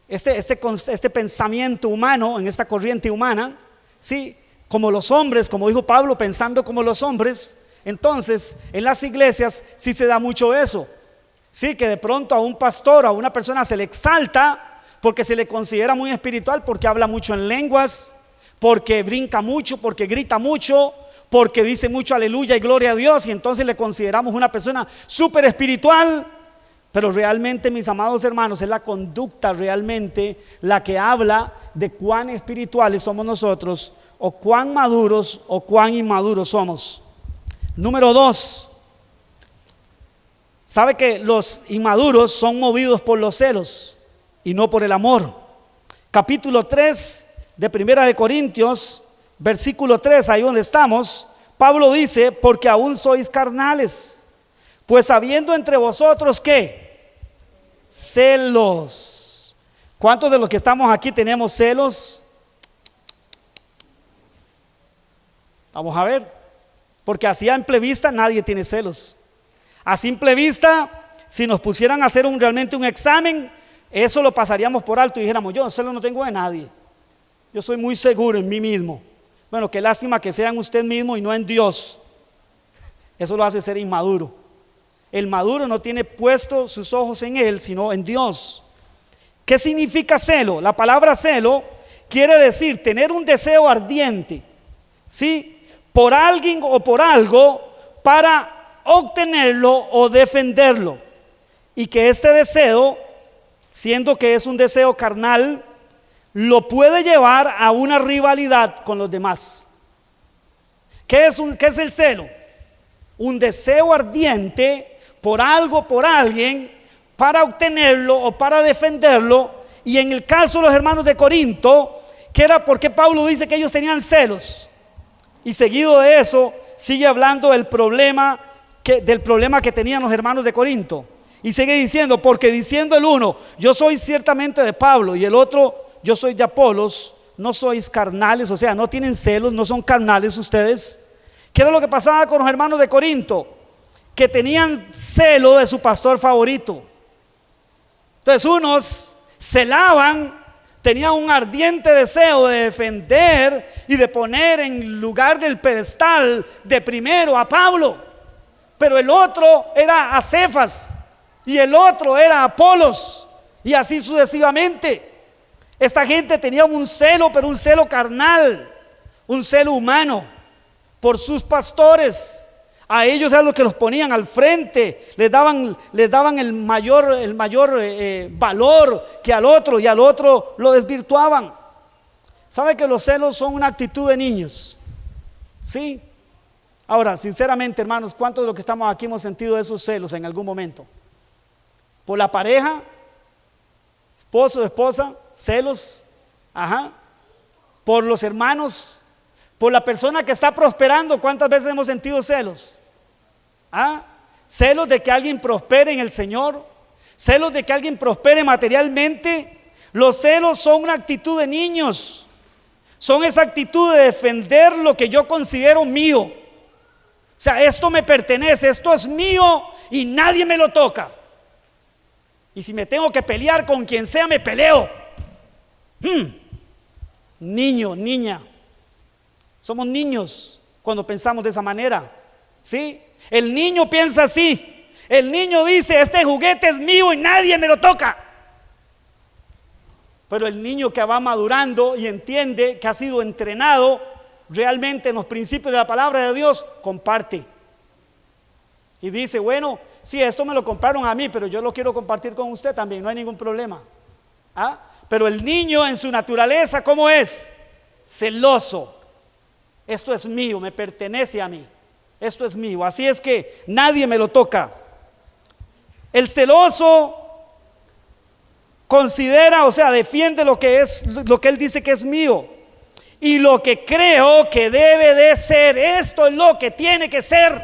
este pensamiento humano, en esta corriente humana, sí, como los hombres, como dijo Pablo, pensando como los hombres, entonces en las iglesias sí se da mucho eso. Sí, que de pronto a un pastor, a una persona se le exalta porque se le considera muy espiritual, porque habla mucho en lenguas, porque brinca mucho, porque grita mucho, porque dice mucho aleluya y gloria a Dios, y entonces le consideramos una persona súper espiritual. Pero realmente, mis amados hermanos, es la conducta realmente la que habla de cuán espirituales somos nosotros, o cuán maduros o cuán inmaduros somos. Número 2, sabe que los inmaduros son movidos por los celos y no por el amor. Capítulo 3 de Primera de Corintios, versículo 3, ahí donde estamos, Pablo dice: porque aún sois carnales, pues habiendo entre vosotros ¿qué? Celos. ¿Cuántos de los que estamos aquí tenemos celos? Vamos a ver, porque así a simple vista nadie tiene celos. A simple vista, si nos pusieran a hacer realmente un examen, eso lo pasaríamos por alto y dijéramos: yo celos no tengo de nadie, yo soy muy seguro en mí mismo. Bueno, qué lástima que sea en usted mismo y no en Dios. Eso lo hace ser inmaduro. El maduro no tiene puesto sus ojos en él, sino en Dios. ¿Qué significa celo? La palabra celo quiere decir tener un deseo ardiente, ¿sí?, por alguien o por algo, para obtenerlo o defenderlo. Y que este deseo, siendo que es un deseo carnal, lo puede llevar a una rivalidad con los demás. ¿Qué es el celo? Un deseo ardiente por algo, por alguien, para obtenerlo o para defenderlo. Y en el caso de los hermanos de Corinto, que era porque Pablo dice que ellos tenían celos, y seguido de eso sigue hablando del problema que tenían los hermanos de Corinto, y sigue diciendo: porque diciendo el uno, yo soy ciertamente de Pablo, y el otro, yo soy de Apolos, no sois carnales. O sea, no tienen celos, no son carnales ustedes. ¿Qué era lo que pasaba con los hermanos de Corinto? Que tenían celo de su pastor favorito. Entonces unos celaban, tenían un ardiente deseo de defender y de poner en lugar del pedestal de primero a Pablo, pero el otro era a Cefas y el otro era a Apolos, y así sucesivamente. Esta gente tenía un celo, pero un celo carnal, un celo humano por sus pastores. A ellos era lo que los ponían al frente, les daban el mayor valor que al otro, y al otro lo desvirtuaban. ¿Sabe que los celos son una actitud de niños? Sí. Ahora, sinceramente, hermanos, ¿cuántos de los que estamos aquí hemos sentido esos celos en algún momento? Por la pareja, esposo, esposa, celos, por los hermanos, por la persona que está prosperando. ¿Cuántas veces hemos sentido celos? Celos de que alguien prospere en el Señor, celos de que alguien prospere materialmente. Los celos son una actitud de niños, son esa actitud de defender lo que yo considero mío. O sea, esto me pertenece, esto es mío y nadie me lo toca. Y si me tengo que pelear con quien sea, me peleo. Niño, niña, somos niños cuando pensamos de esa manera, ¿sí? El niño piensa así. El niño dice: este juguete es mío y nadie me lo toca. Pero el niño que va madurando y entiende que ha sido entrenado realmente en los principios de la palabra de Dios, comparte. Y dice: bueno, sí, esto me lo compraron a mí, pero yo lo quiero compartir con usted también, no hay ningún problema. Pero el niño en su naturaleza, ¿cómo es? Celoso. Esto es mío, me pertenece a mí, esto es mío, así es que nadie me lo toca. El celoso considera, o sea, defiende lo que él dice que es mío, y lo que creo que debe de ser. Esto es lo que tiene que ser,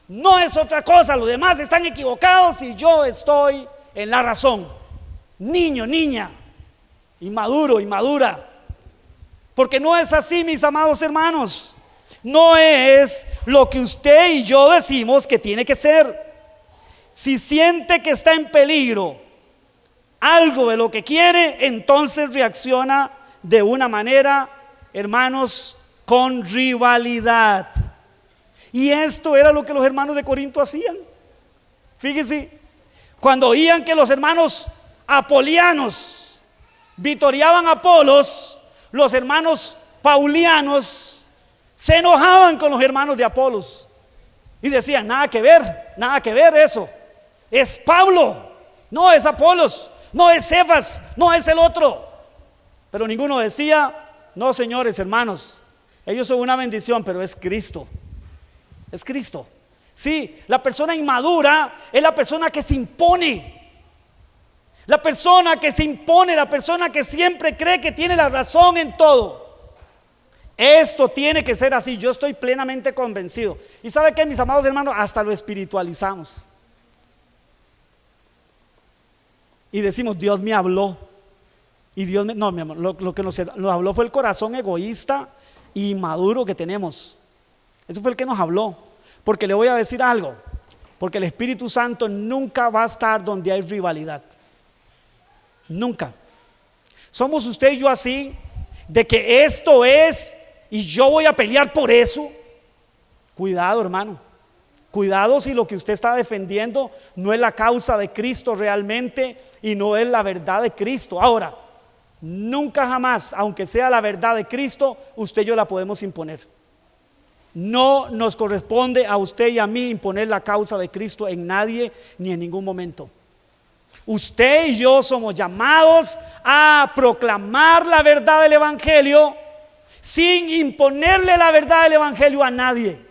no es otra cosa. Los demás están equivocados y yo estoy en la razón. Niño, niña, inmaduro, inmadura. Porque no es así, mis amados hermanos. No es lo que usted y yo decimos que tiene que ser. Si siente que está en peligro algo de lo que quiere, entonces reacciona de una manera, hermanos, con rivalidad. Y esto era lo que los hermanos de Corinto hacían. Fíjese, cuando oían que los hermanos apolianos vitoreaban a Apolos, los hermanos paulianos se enojaban con los hermanos de Apolos y decían: nada que ver eso. Es Pablo, no es Apolos, no es Cefas, no es el otro. Pero ninguno decía: no, señores, hermanos, ellos son una bendición, pero es Cristo. Es Cristo. Sí, la persona inmadura es la persona que se impone. La persona que se impone, la persona que siempre cree que tiene la razón en todo. Esto tiene que ser así, yo estoy plenamente convencido. Y ¿sabe qué, mis amados hermanos? Hasta lo espiritualizamos. y decimos, Dios me habló. Y Dios no, mi amor, lo que nos habló fue el corazón egoísta y inmaduro que tenemos. Eso fue el que nos habló. Porque le voy a decir algo, porque el Espíritu Santo nunca va a estar donde hay rivalidad. Nunca. Somos usted y yo así, de que esto es y yo voy a pelear por eso. Cuidado, hermano. Cuidado si lo que usted está defendiendo no es la causa de Cristo realmente y no es la verdad de Cristo. Ahora, nunca jamás, aunque sea la verdad de Cristo, usted y yo la podemos imponer. No nos corresponde a usted y a mí imponer la causa de Cristo en nadie ni en ningún momento. Usted y yo somos llamados a proclamar la verdad del Evangelio sin imponerle la verdad del Evangelio a nadie.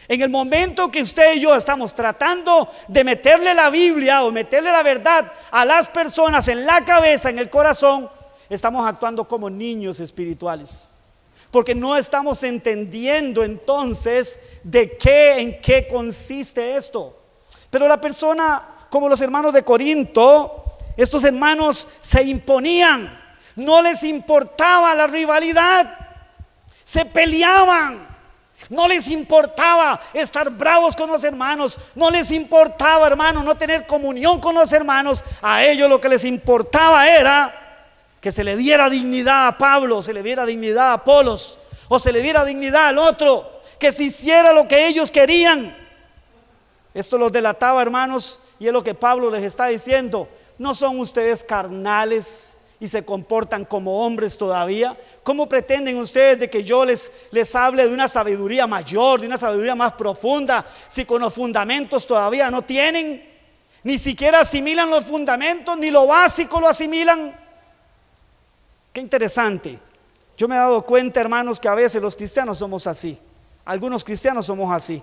En el momento que usted y yo estamos tratando de meterle la Biblia o meterle la verdad a las personas en la cabeza, en el corazón, estamos actuando como niños espirituales, porque no estamos entendiendo entonces en qué consiste esto. Pero la persona, como los hermanos de Corinto, estos hermanos se imponían, no les importaba la rivalidad, se peleaban. No les importaba estar bravos con los hermanos, no les importaba, hermano, no tener comunión con los hermanos. A ellos lo que les importaba era que se le diera dignidad a Pablo, se le diera dignidad a Apolos, o se le diera dignidad al otro, que se hiciera lo que ellos querían. Esto los delataba, hermanos, y es lo que Pablo les está diciendo. ¿No son ustedes carnales y se comportan como hombres todavía? ¿Cómo pretenden ustedes de que yo les hable de una sabiduría mayor, de una sabiduría más profunda, si con los fundamentos todavía no tienen? Ni siquiera asimilan los fundamentos, ni lo básico lo asimilan. Qué interesante. Yo me he dado cuenta, hermanos, que a veces los cristianos somos así. Algunos cristianos somos así.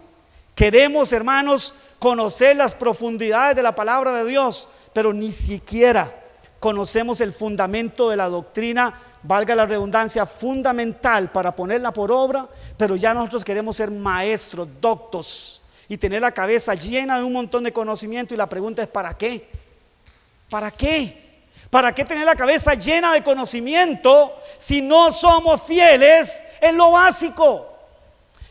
Queremos, hermanos, conocer las profundidades de la palabra de Dios, pero ni siquiera conocemos el fundamento de la doctrina, valga la redundancia, fundamental para ponerla por obra. Pero ya nosotros queremos ser maestros, doctos, y tener la cabeza llena de un montón de conocimiento. Y la pregunta es, ¿para qué? ¿Para qué? ¿Para qué tener la cabeza llena de conocimiento si no somos fieles en lo básico?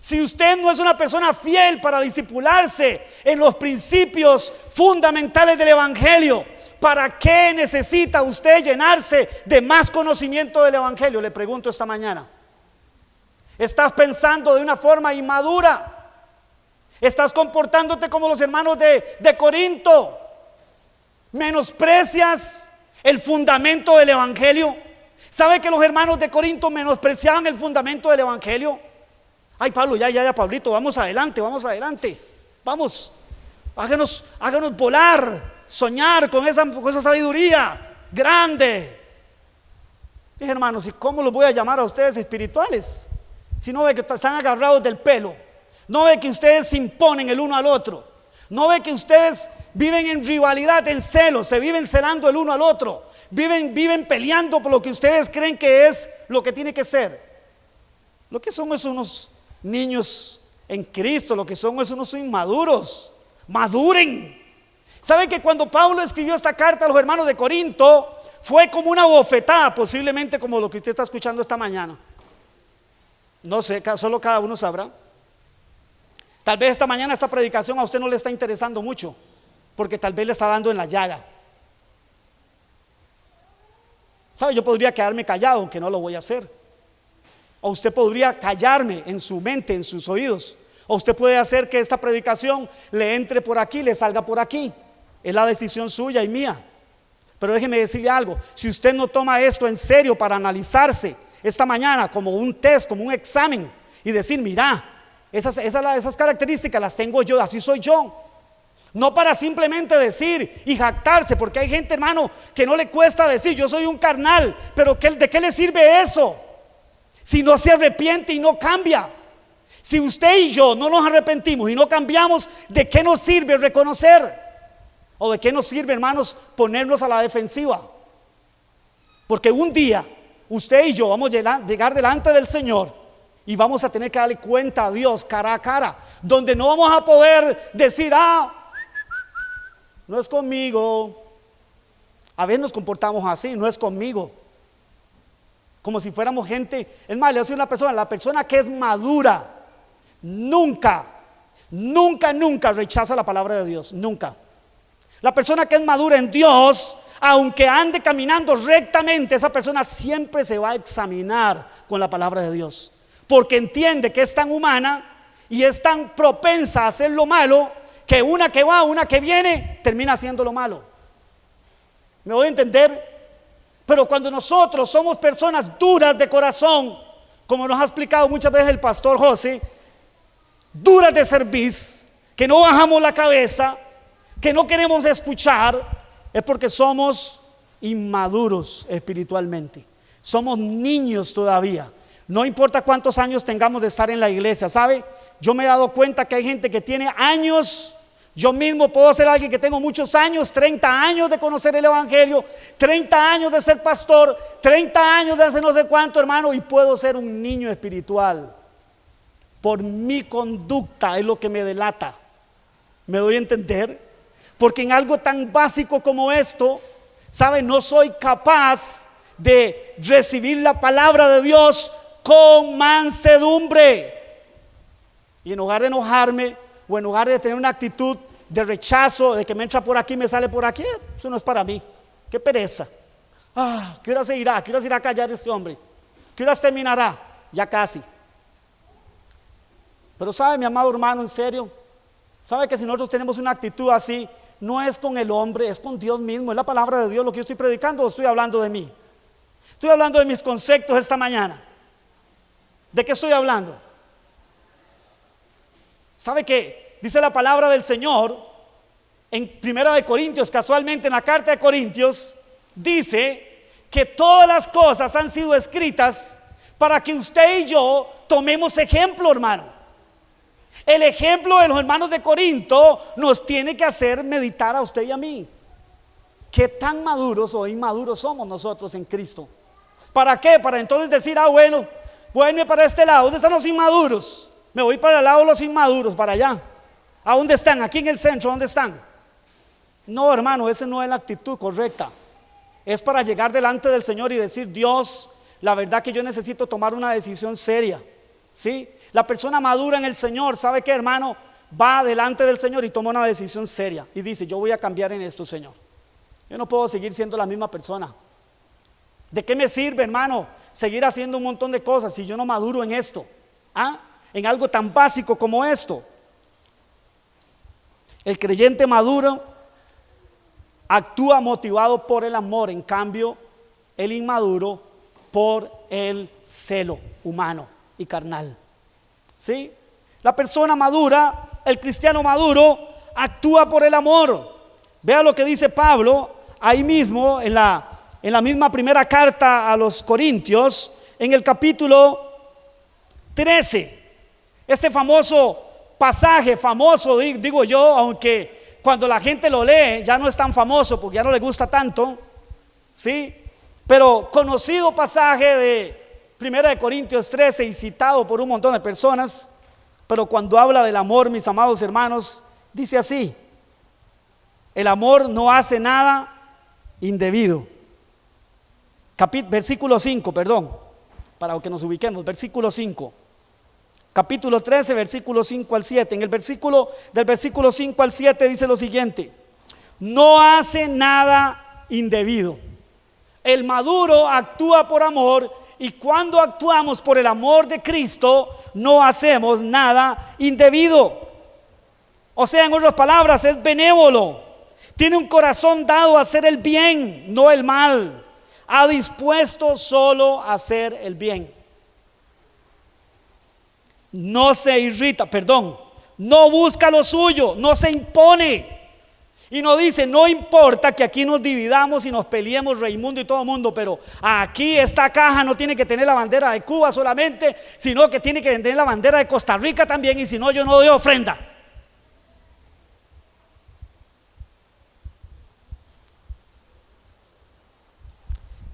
Si usted no es una persona fiel para discipularse en los principios fundamentales del Evangelio, ¿para qué necesita usted llenarse de más conocimiento del Evangelio? Le pregunto esta mañana. ¿Estás pensando de una forma inmadura? ¿Estás comportándote como los hermanos de Corinto? ¿Menosprecias el fundamento del Evangelio? ¿Sabe que los hermanos de Corinto menospreciaban el fundamento del Evangelio? Ay, Pablo, ya, Pablito, vamos adelante. Vamos, háganos volar, soñar con esa sabiduría grande. Dije, hermanos, ¿y cómo los voy a llamar a ustedes espirituales? Si no ve que están agarrados del pelo, no ve que ustedes se imponen el uno al otro, no ve que ustedes viven en rivalidad, en celos, se viven celando el uno al otro, viven peleando por lo que ustedes creen que es lo que tiene que ser. Lo que son es unos niños en Cristo, lo que son es unos inmaduros. Maduren. ¿Saben que cuando Pablo escribió esta carta a los hermanos de Corinto, fue como una bofetada, posiblemente como lo que usted está escuchando esta mañana? No sé, solo cada uno sabrá. Tal vez esta mañana esta predicación a usted no le está interesando mucho, porque tal vez le está dando en la llaga. ¿Sabe? Yo podría quedarme callado, aunque no lo voy a hacer. O usted podría callarme en su mente, en sus oídos. O usted puede hacer que esta predicación le entre por aquí, le salga por aquí. Es la decisión suya y mía. Pero déjeme decirle algo. Si usted no toma esto en serio para analizarse esta mañana como un test, como un examen, y decir, mira, esas características las tengo yo, así soy yo. No para simplemente decir y jactarse, porque hay gente, hermano, que no le cuesta decir, yo soy un carnal. Pero ¿de qué le sirve eso? Si no se arrepiente y no cambia. Si usted y yo no nos arrepentimos y no cambiamos, ¿de qué nos sirve reconocer? ¿O de qué nos sirve, hermanos, ponernos a la defensiva? Porque un día usted y yo vamos a llegar delante del Señor y vamos a tener que darle cuenta a Dios cara a cara, donde no vamos a poder decir, no es conmigo, A veces nos comportamos así, no es conmigo, como si fuéramos gente. Es más, le voy a decir a una persona, la persona que es madura nunca rechaza la palabra de Dios, nunca. La persona que es madura en Dios, aunque ande caminando rectamente, esa persona siempre se va a examinar con la palabra de Dios, porque entiende que es tan humana y es tan propensa a hacer lo malo, que una que va, una que viene, termina haciendo lo malo. ¿Me voy a entender? Pero cuando nosotros somos personas duras de corazón, como nos ha explicado muchas veces el pastor José, duras de cerviz, que no bajamos la cabeza, que no queremos escuchar, es porque somos inmaduros espiritualmente. Somos niños todavía. No importa cuántos años tengamos de estar en la iglesia, ¿sabe? Yo me he dado cuenta que hay gente que tiene años. Yo mismo puedo ser alguien que tengo muchos años, 30 años de conocer el evangelio, 30 años de ser pastor, 30 años de hacer no sé cuánto, hermano, y puedo ser un niño espiritual. Por mi conducta es lo que me delata. ¿Me doy a entender? Porque en algo tan básico como esto, ¿sabe? No soy capaz de recibir la palabra de Dios con mansedumbre. Y en lugar de enojarme, o en lugar de tener una actitud de rechazo, de que me entra por aquí, me sale por aquí, eso no es para mí, qué pereza. ¿Qué hora se irá? ¿Qué hora se irá a callar este hombre? ¿Qué hora terminará? Ya casi. Pero sabe, mi amado hermano, en serio, sabe que si nosotros tenemos una actitud así, no es con el hombre, es con Dios mismo. Es la palabra de Dios lo que yo estoy predicando, o estoy hablando de mí. Estoy hablando de mis conceptos esta mañana. ¿De qué estoy hablando? ¿Sabe qué? Dice la palabra del Señor en 1 Corintios, casualmente en la carta de Corintios, dice que todas las cosas han sido escritas para que usted y yo tomemos ejemplo, hermano. El ejemplo de los hermanos de Corinto nos tiene que hacer meditar a usted y a mí. ¿Qué tan maduros o inmaduros somos nosotros en Cristo? ¿Para qué? Para entonces decir, bueno, voy a irme para este lado. ¿Dónde están los inmaduros? Me voy para el lado de los inmaduros, para allá. ¿A dónde están? Aquí en el centro, ¿dónde están? No, hermano, esa no es la actitud correcta. Es para llegar delante del Señor y decir, Dios, la verdad que yo necesito tomar una decisión seria. ¿Sí? La persona madura en el Señor, ¿sabe qué, hermano? Va delante del Señor y toma una decisión seria y dice, yo voy a cambiar en esto, Señor. Yo no puedo seguir siendo la misma persona. ¿De qué me sirve, hermano, seguir haciendo un montón de cosas si yo no maduro en esto? En algo tan básico como esto. El creyente maduro actúa motivado por el amor, en cambio el inmaduro por el celo humano y carnal. ¿Sí? La persona madura, el cristiano maduro, actúa por el amor. Vea lo que dice Pablo ahí mismo en la misma primera carta a los Corintios, en el capítulo 13. Este famoso pasaje, famoso digo yo, aunque cuando la gente lo lee ya no es tan famoso porque ya no le gusta tanto, ¿sí? Pero conocido pasaje de 1 Corintios 13 y citado por un montón de personas. Pero cuando habla del amor, mis amados hermanos, dice así: el amor no hace nada indebido. Versículo 5, para que nos ubiquemos, versículo 5. Capítulo 13, versículo 5 al 7. En el versículo, del versículo 5 al 7 dice lo siguiente: no hace nada indebido. El maduro actúa por amor, y cuando actuamos por el amor de Cristo, no hacemos nada indebido. O sea, en otras palabras, es benévolo. Tiene un corazón dado a hacer el bien, no el mal. Ha dispuesto solo a hacer el bien. No se irrita, no busca lo suyo, no se impone. Y no dice, no importa que aquí nos dividamos y nos peleemos Raimundo y todo el mundo, pero aquí esta caja no tiene que tener la bandera de Cuba solamente, sino que tiene que tener la bandera de Costa Rica también, y si no, yo no doy ofrenda.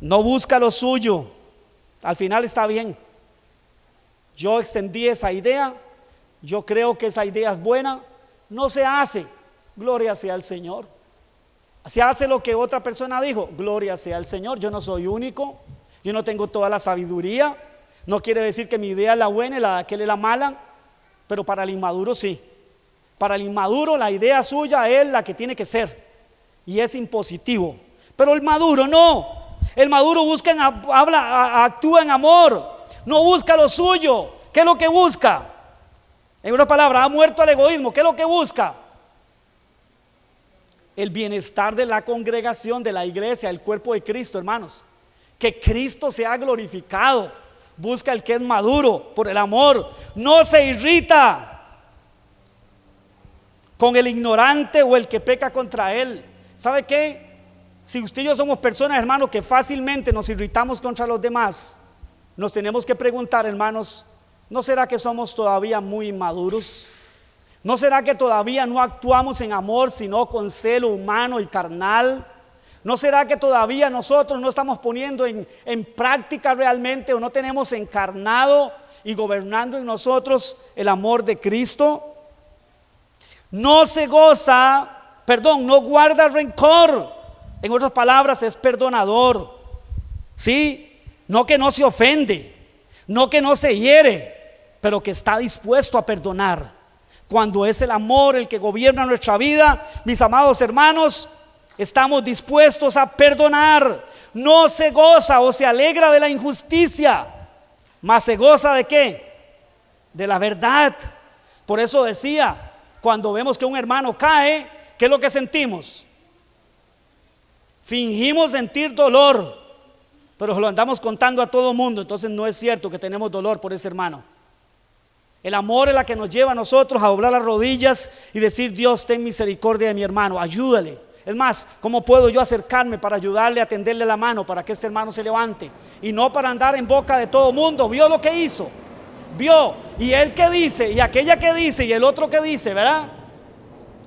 No busca lo suyo. Al final está bien. Yo extendí esa idea, yo creo que esa idea es buena, no se hace. Gloria sea al Señor. Se hace lo que otra persona dijo. Gloria sea al Señor, yo no soy único, yo no tengo toda la sabiduría. No quiere decir que mi idea es la buena y la de aquel es la mala, pero para el inmaduro sí. Para el inmaduro la idea suya es la que tiene que ser y es impositivo. Pero el maduro no. El maduro actúa en amor, no busca lo suyo. ¿Qué es lo que busca? En otras palabras, ha muerto al egoísmo. ¿Qué es lo que busca? El bienestar de la congregación, de la iglesia, el cuerpo de Cristo, hermanos. Que Cristo sea glorificado. Busca el que es maduro por el amor. No se irrita con el ignorante o el que peca contra él. ¿Sabe qué? Si usted y yo somos personas, hermanos, que fácilmente nos irritamos contra los demás, nos tenemos que preguntar, hermanos, ¿no será que somos todavía muy inmaduros? ¿No será que todavía no actuamos en amor, sino con celo humano y carnal? ¿No será que todavía nosotros no estamos poniendo en práctica realmente, o no tenemos encarnado y gobernando en nosotros el amor de Cristo? No guarda rencor. En otras palabras, es perdonador. ¿Sí? No que no se ofende, no que no se hiere, pero que está dispuesto a perdonar. Cuando es el amor el que gobierna nuestra vida, mis amados hermanos, estamos dispuestos a perdonar. No se goza o se alegra de la injusticia, mas se goza ¿de qué? De la verdad. Por eso decía, cuando vemos que un hermano cae, ¿qué es lo que sentimos? Fingimos sentir dolor, pero se lo andamos contando a todo mundo. Entonces no es cierto que tenemos dolor por ese hermano. El amor es la que nos lleva a nosotros a doblar las rodillas y decir: Dios, ten misericordia de mi hermano, ayúdale. Es más, ¿cómo puedo yo acercarme para ayudarle a tenderle la mano para que este hermano se levante? Y no para andar en boca de todo mundo. Vio lo que hizo, vio, y él que dice, y aquella que dice, y el otro que dice, ¿verdad?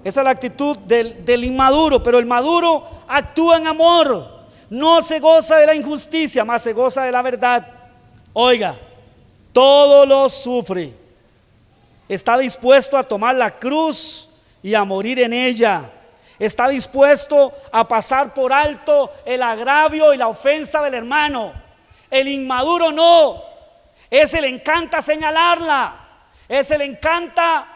Esa es la actitud del inmaduro. Pero el maduro actúa en amor, no se goza de la injusticia, mas se goza de la verdad. Oiga, todo lo sufre, está dispuesto a tomar la cruz y a morir en ella. Está dispuesto a pasar por alto el agravio y la ofensa del hermano. El inmaduro no. Ese le encanta señalarla, ese le encanta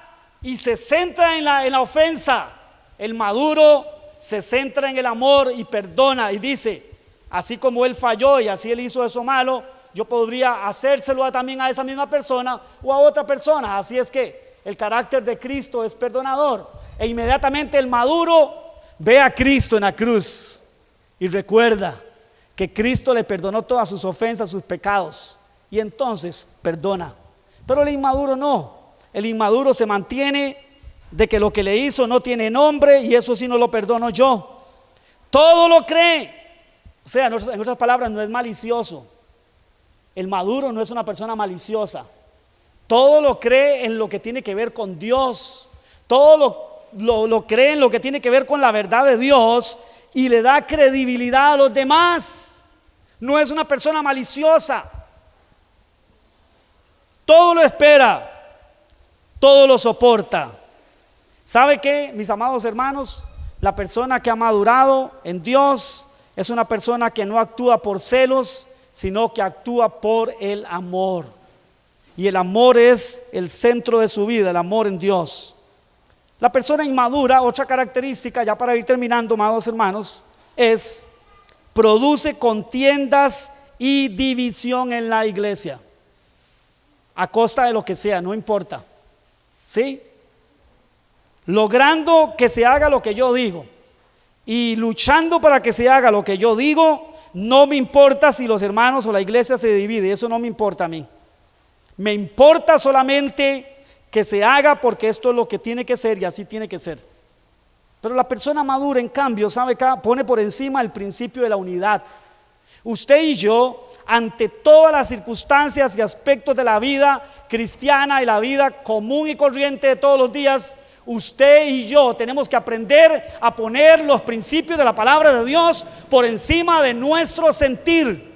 y se centra en la ofensa. El maduro se centra en el amor y perdona y dice: así como él falló y así él hizo eso malo, yo podría hacérselo también a esa misma persona o a otra persona. Así es que el carácter de Cristo es perdonador. E inmediatamente el maduro ve a Cristo en la cruz y recuerda que Cristo le perdonó todas sus ofensas, sus pecados, y entonces perdona. Pero el inmaduro no. El inmaduro se mantiene de que lo que le hizo no tiene nombre, y eso sí no lo perdono yo. Todo lo cree. O sea, en otras palabras, no es malicioso. El maduro no es una persona maliciosa. Todo lo cree en lo que tiene que ver con Dios. Todo lo cree en lo que tiene que ver con la verdad de Dios, y le da credibilidad a los demás. No es una persona maliciosa. Todo lo espera, todo lo soporta. ¿Sabe qué, mis amados hermanos? La persona que ha madurado en Dios es una persona que no actúa por celos, sino que actúa por el amor. Y el amor es el centro de su vida, el amor en Dios. La persona inmadura, otra característica, ya para ir terminando, amados hermanos, es: produce contiendas y división en la iglesia, a costa de lo que sea, no importa. ¿Sí? Logrando que se haga lo que yo digo y luchando para que se haga lo que yo digo. No me importa si los hermanos o la iglesia se divide, eso no me importa a mí. Me importa solamente que se haga, porque esto es lo que tiene que ser y así tiene que ser. Pero la persona madura, en cambio, ¿sabe qué? Pone por encima el principio de la unidad. Usted y yo, ante todas las circunstancias y aspectos de la vida cristiana y la vida común y corriente de todos los días, usted y yo tenemos que aprender a poner los principios de la palabra de Dios por encima de nuestro sentir,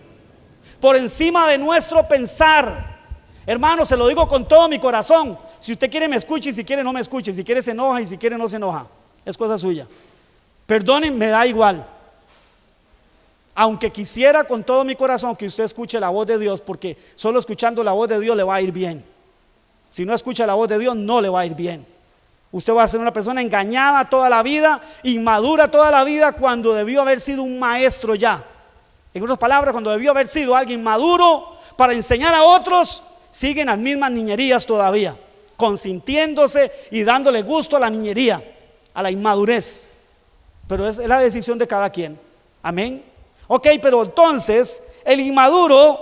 por encima de nuestro pensar. Hermano, se lo digo con todo mi corazón. Si usted quiere me escuche, y si quiere no me escuche, si quiere se enoja y si quiere no se enoja, es cosa suya. Perdonen, me da igual. Aunque quisiera con todo mi corazón que usted escuche la voz de Dios, porque solo escuchando la voz de Dios le va a ir bien. Si no escucha la voz de Dios, no le va a ir bien. Usted va a ser una persona engañada toda la vida, inmadura toda la vida, cuando debió haber sido un maestro ya. En otras palabras, cuando debió haber sido alguien maduro para enseñar a otros, siguen las mismas niñerías todavía, consintiéndose y dándole gusto a la niñería, a la inmadurez. Pero es la decisión de cada quien. Amén. Ok, pero entonces el inmaduro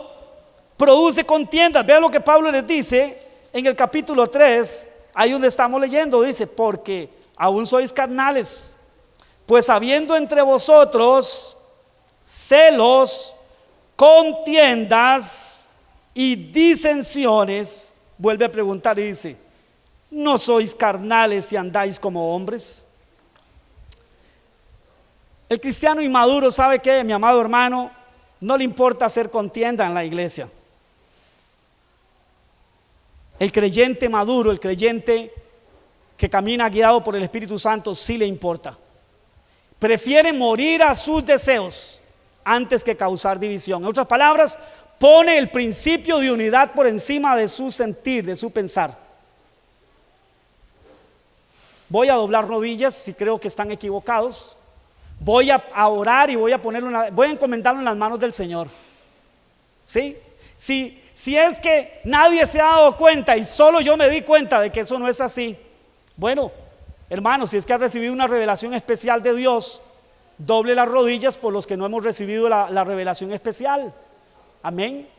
produce contiendas. Vean lo que Pablo les dice en el capítulo 3, ahí donde estamos leyendo. Dice: porque aún sois carnales, pues habiendo entre vosotros celos, contiendas y disensiones. Vuelve a preguntar y dice: ¿no sois carnales y andáis como hombres? El cristiano inmaduro, ¿sabe qué, mi amado hermano? No le importa hacer contienda en la iglesia. El creyente maduro, el creyente que camina guiado por el Espíritu Santo, sí le importa. Prefiere morir a sus deseos antes que causar división. En otras palabras, pone el principio de unidad por encima de su sentir, de su pensar. Voy a doblar rodillas si creo que están equivocados. Voy a orar y voy a encomendarlo en las manos del Señor. ¿Sí? Si es que nadie se ha dado cuenta y solo yo me di cuenta de que eso no es así, bueno, hermano, si es que ha recibido una revelación especial de Dios, doble las rodillas por los que no hemos recibido la revelación especial. Amén.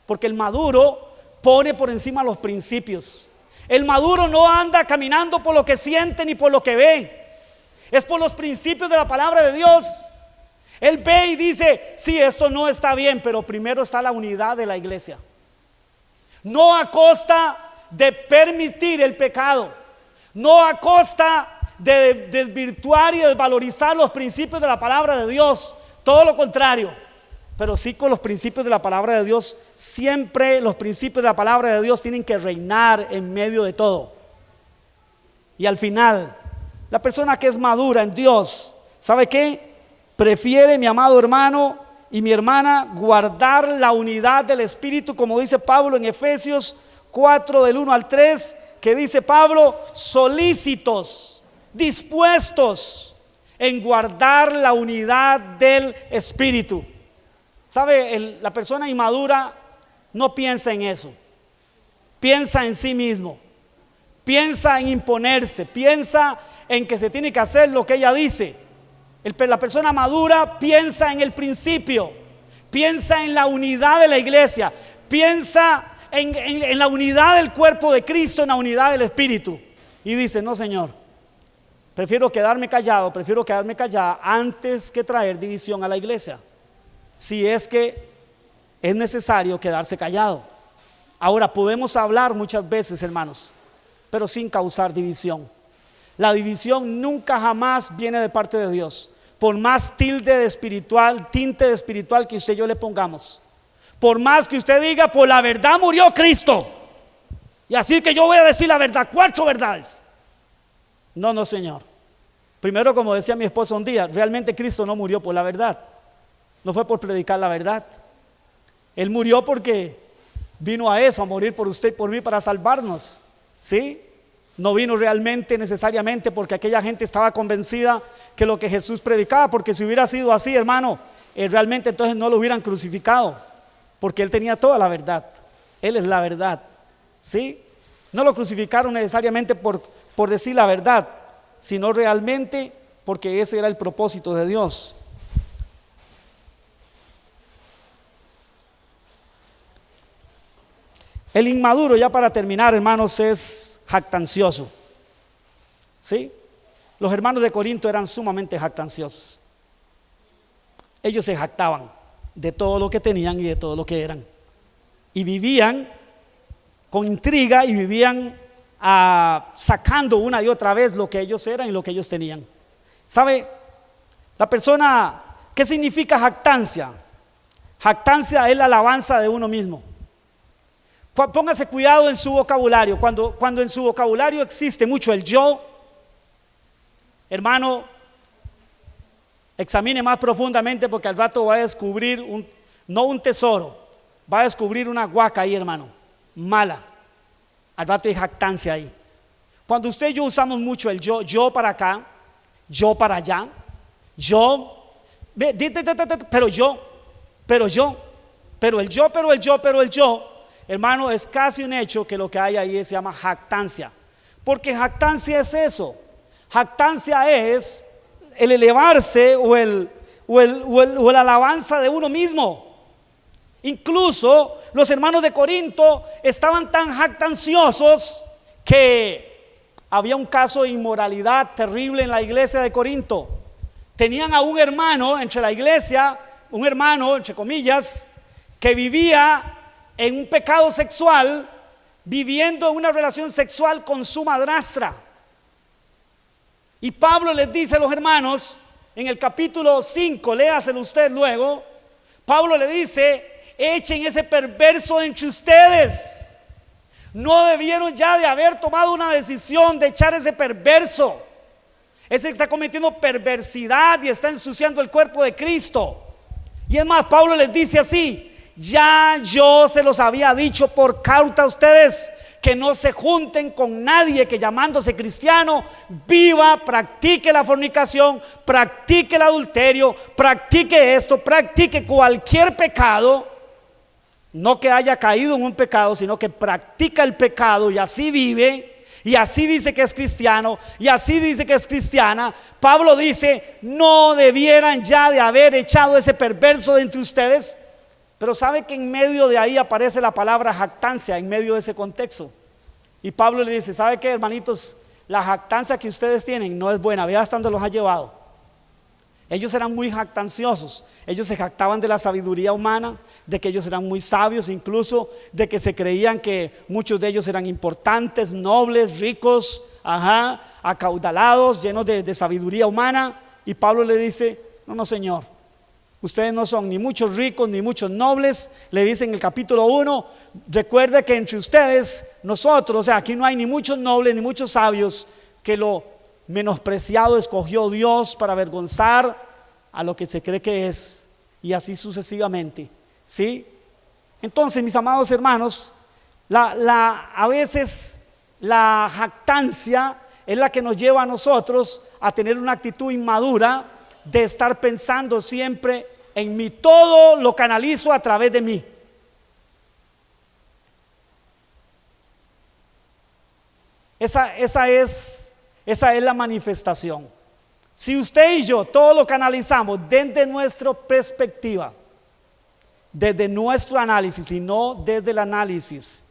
Porque el maduro pone por encima los principios. El maduro no anda caminando por lo que siente ni por lo que ve. Es por los principios de la palabra de Dios. Él ve y dice: sí, esto no está bien, pero primero está la unidad de la iglesia. No a costa de permitir el pecado, no a costa de desvirtuar y desvalorizar los principios de la palabra de Dios. Todo lo contrario, pero sí con los principios de la palabra de Dios. Siempre los principios de la palabra de Dios tienen que reinar en medio de todo. Y al final, la persona que es madura en Dios, ¿sabe qué? Prefiere, mi amado hermano y mi hermana, guardar la unidad del Espíritu, como dice Pablo en Efesios 4 del 1 al 3, que dice Pablo: solícitos, dispuestos en guardar la unidad del Espíritu. ¿Sabe? La persona inmadura no piensa en eso, piensa en sí mismo, piensa en imponerse, piensa en que se tiene que hacer lo que ella dice. La persona madura piensa en el principio, piensa en la unidad de la iglesia, piensa en la unidad del cuerpo de Cristo, en la unidad del Espíritu, y dice: no, Señor, prefiero quedarme callado, prefiero quedarme callada antes que traer división a la iglesia, si es que es necesario quedarse callado. Ahora, podemos hablar muchas veces, hermanos, pero sin causar división. La división nunca jamás viene de parte de Dios. Por más tinte de espiritual que usted y yo le pongamos, por más que usted diga: por la verdad murió Cristo, y así que yo voy a decir la verdad, 4 verdades. No, Señor. Primero, como decía mi esposa un día, realmente Cristo no murió por la verdad, no fue por predicar la verdad. Él murió porque vino a eso, a morir por usted y por mí para salvarnos. ¿Sí? No vino realmente necesariamente porque aquella gente estaba convencida que lo que Jesús predicaba, porque si hubiera sido así, hermano, realmente entonces no lo hubieran crucificado, porque Él tenía toda la verdad. Él es la verdad. ¿Sí? No lo crucificaron necesariamente por decir la verdad, sino realmente porque ese era el propósito de Dios. El inmaduro, ya para terminar, hermanos, es jactancioso. ¿Sí? Los hermanos de Corinto eran sumamente jactanciosos. Ellos se jactaban de todo lo que tenían y de todo lo que eran, y vivían con intriga y vivían sacando una y otra vez lo que ellos eran y lo que ellos tenían. ¿Sabe? La persona, ¿qué significa jactancia? Jactancia es la alabanza de uno mismo. Póngase cuidado en su vocabulario. Cuando en su vocabulario existe mucho el yo, hermano, Examine más profundamente, porque al rato va a descubrir no un tesoro, va a descubrir una guaca ahí, hermano, mala. Al rato hay jactancia ahí. Cuando usted y yo usamos mucho el yo para acá, yo para allá, pero el yo, hermano, es casi un hecho que lo que hay ahí se llama jactancia. Porque jactancia es eso. Jactancia es el elevarse o la alabanza de uno mismo. Incluso los hermanos de Corinto estaban tan jactanciosos que había un caso de inmoralidad terrible en la iglesia de Corinto. Tenían a un hermano entre la iglesia, un hermano entre comillas, que vivía en un pecado sexual, viviendo en una relación sexual con su madrastra. Y Pablo les dice a los hermanos en el capítulo 5, léaselo usted luego. Pablo le dice: echen ese perverso entre ustedes. No debieron ya de haber tomado una decisión de echar ese perverso. Ese que está cometiendo perversidad y está ensuciando el cuerpo de Cristo. Y es más, Pablo les dice así: ya yo se los había dicho por carta a ustedes, que no se junten con nadie que llamándose cristiano viva, practique la fornicación, practique el adulterio, practique esto, practique cualquier pecado. No que haya caído en un pecado, sino que practica el pecado y así vive, y así dice que es cristiano, y así dice que es cristiana. Pablo dice: no debieran ya de haber echado ese perverso de entre ustedes. Pero sabe que en medio de ahí aparece la palabra jactancia, en medio de ese contexto. Y Pablo le dice: ¿sabe qué, hermanitos? La jactancia que ustedes tienen no es buena. Vea hasta dónde los ha llevado. Ellos eran muy jactanciosos. Ellos se jactaban de la sabiduría humana, de que ellos eran muy sabios, incluso de que se creían que muchos de ellos eran importantes, nobles, ricos, acaudalados, llenos de sabiduría humana. Y Pablo le dice: no, señor, ustedes no son ni muchos ricos ni muchos nobles. Le dice en el capítulo 1: recuerde que entre ustedes, nosotros, o sea, aquí no hay ni muchos nobles ni muchos sabios, que lo menospreciado escogió Dios para avergonzar a lo que se cree que es, y así sucesivamente. ¿Sí? Entonces, mis amados hermanos, a veces la jactancia es la que nos lleva a nosotros a tener una actitud inmadura de estar pensando siempre en mí. Todo lo canalizo a través de mí. Esa es la manifestación. Si usted y yo todo lo canalizamos desde nuestra perspectiva, desde nuestro análisis y no desde el análisis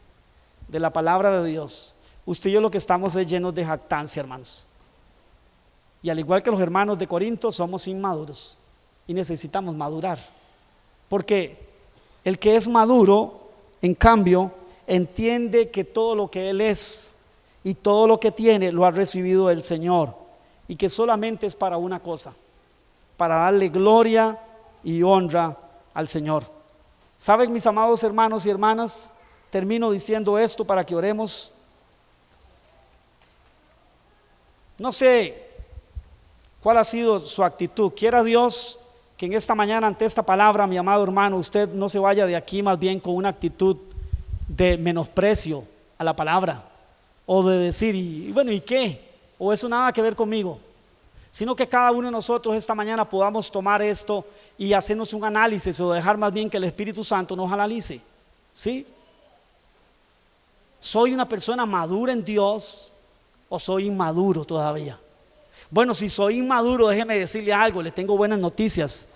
de la palabra de Dios, usted y yo lo que estamos es llenos de jactancia, hermanos. Y al igual que los hermanos de Corinto, somos inmaduros y necesitamos madurar. Porque el que es maduro, en cambio, entiende que todo lo que él es y todo lo que tiene lo ha recibido del Señor, y que solamente es para una cosa: para darle gloria y honra al Señor. ¿Saben, mis amados hermanos y hermanas? Termino diciendo esto para que oremos. No sé cuál ha sido su actitud. Quiera Dios que en esta mañana, ante esta palabra, mi amado hermano, usted no se vaya de aquí más bien con una actitud de menosprecio a la palabra, o de decir: y bueno, ¿y qué? O eso nada que ver conmigo. Sino que cada uno de nosotros esta mañana podamos tomar esto y hacernos un análisis, o dejar más bien que el Espíritu Santo nos analice. ¿Sí? ¿Soy una persona madura en Dios o soy inmaduro todavía? Bueno, si soy inmaduro, déjeme decirle algo, le tengo buenas noticias.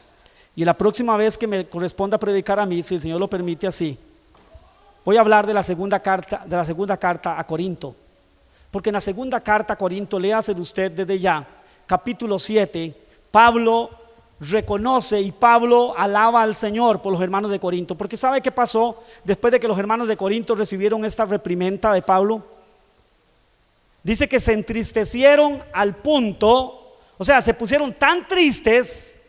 Y la próxima vez que me corresponda predicar a mí, si el Señor lo permite así, voy a hablar de la segunda carta a Corinto. Porque en la segunda carta a Corinto, léaselo usted desde ya, capítulo 7, Pablo reconoce y Pablo alaba al Señor por los hermanos de Corinto. Porque ¿sabe qué pasó después de que los hermanos de Corinto recibieron esta reprimenda de Pablo? Dice que se entristecieron al punto, o sea, se pusieron tan tristes,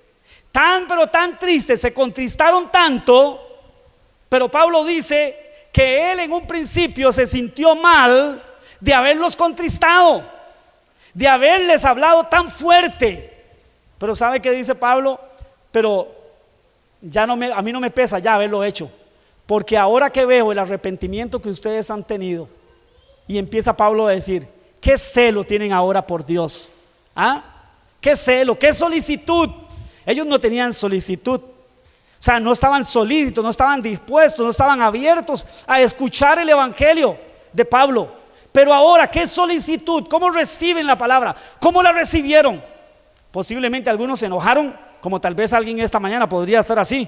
pero tan tristes, se contristaron tanto. Pero Pablo dice que él en un principio se sintió mal de haberlos contristado, de haberles hablado tan fuerte. Pero ¿sabe qué dice Pablo? Pero a mí no me pesa ya haberlo hecho, porque ahora que veo el arrepentimiento que ustedes han tenido, y empieza Pablo a decir, ¿qué celo tienen ahora por Dios? ¿Ah? ¿Qué celo? ¿Qué solicitud? Ellos no tenían solicitud, o sea, no estaban solícitos, no estaban dispuestos, no estaban abiertos a escuchar el evangelio de Pablo. Pero ahora, ¿qué solicitud? ¿Cómo reciben la palabra? ¿Cómo la recibieron? Posiblemente algunos se enojaron, como tal vez alguien esta mañana podría estar así,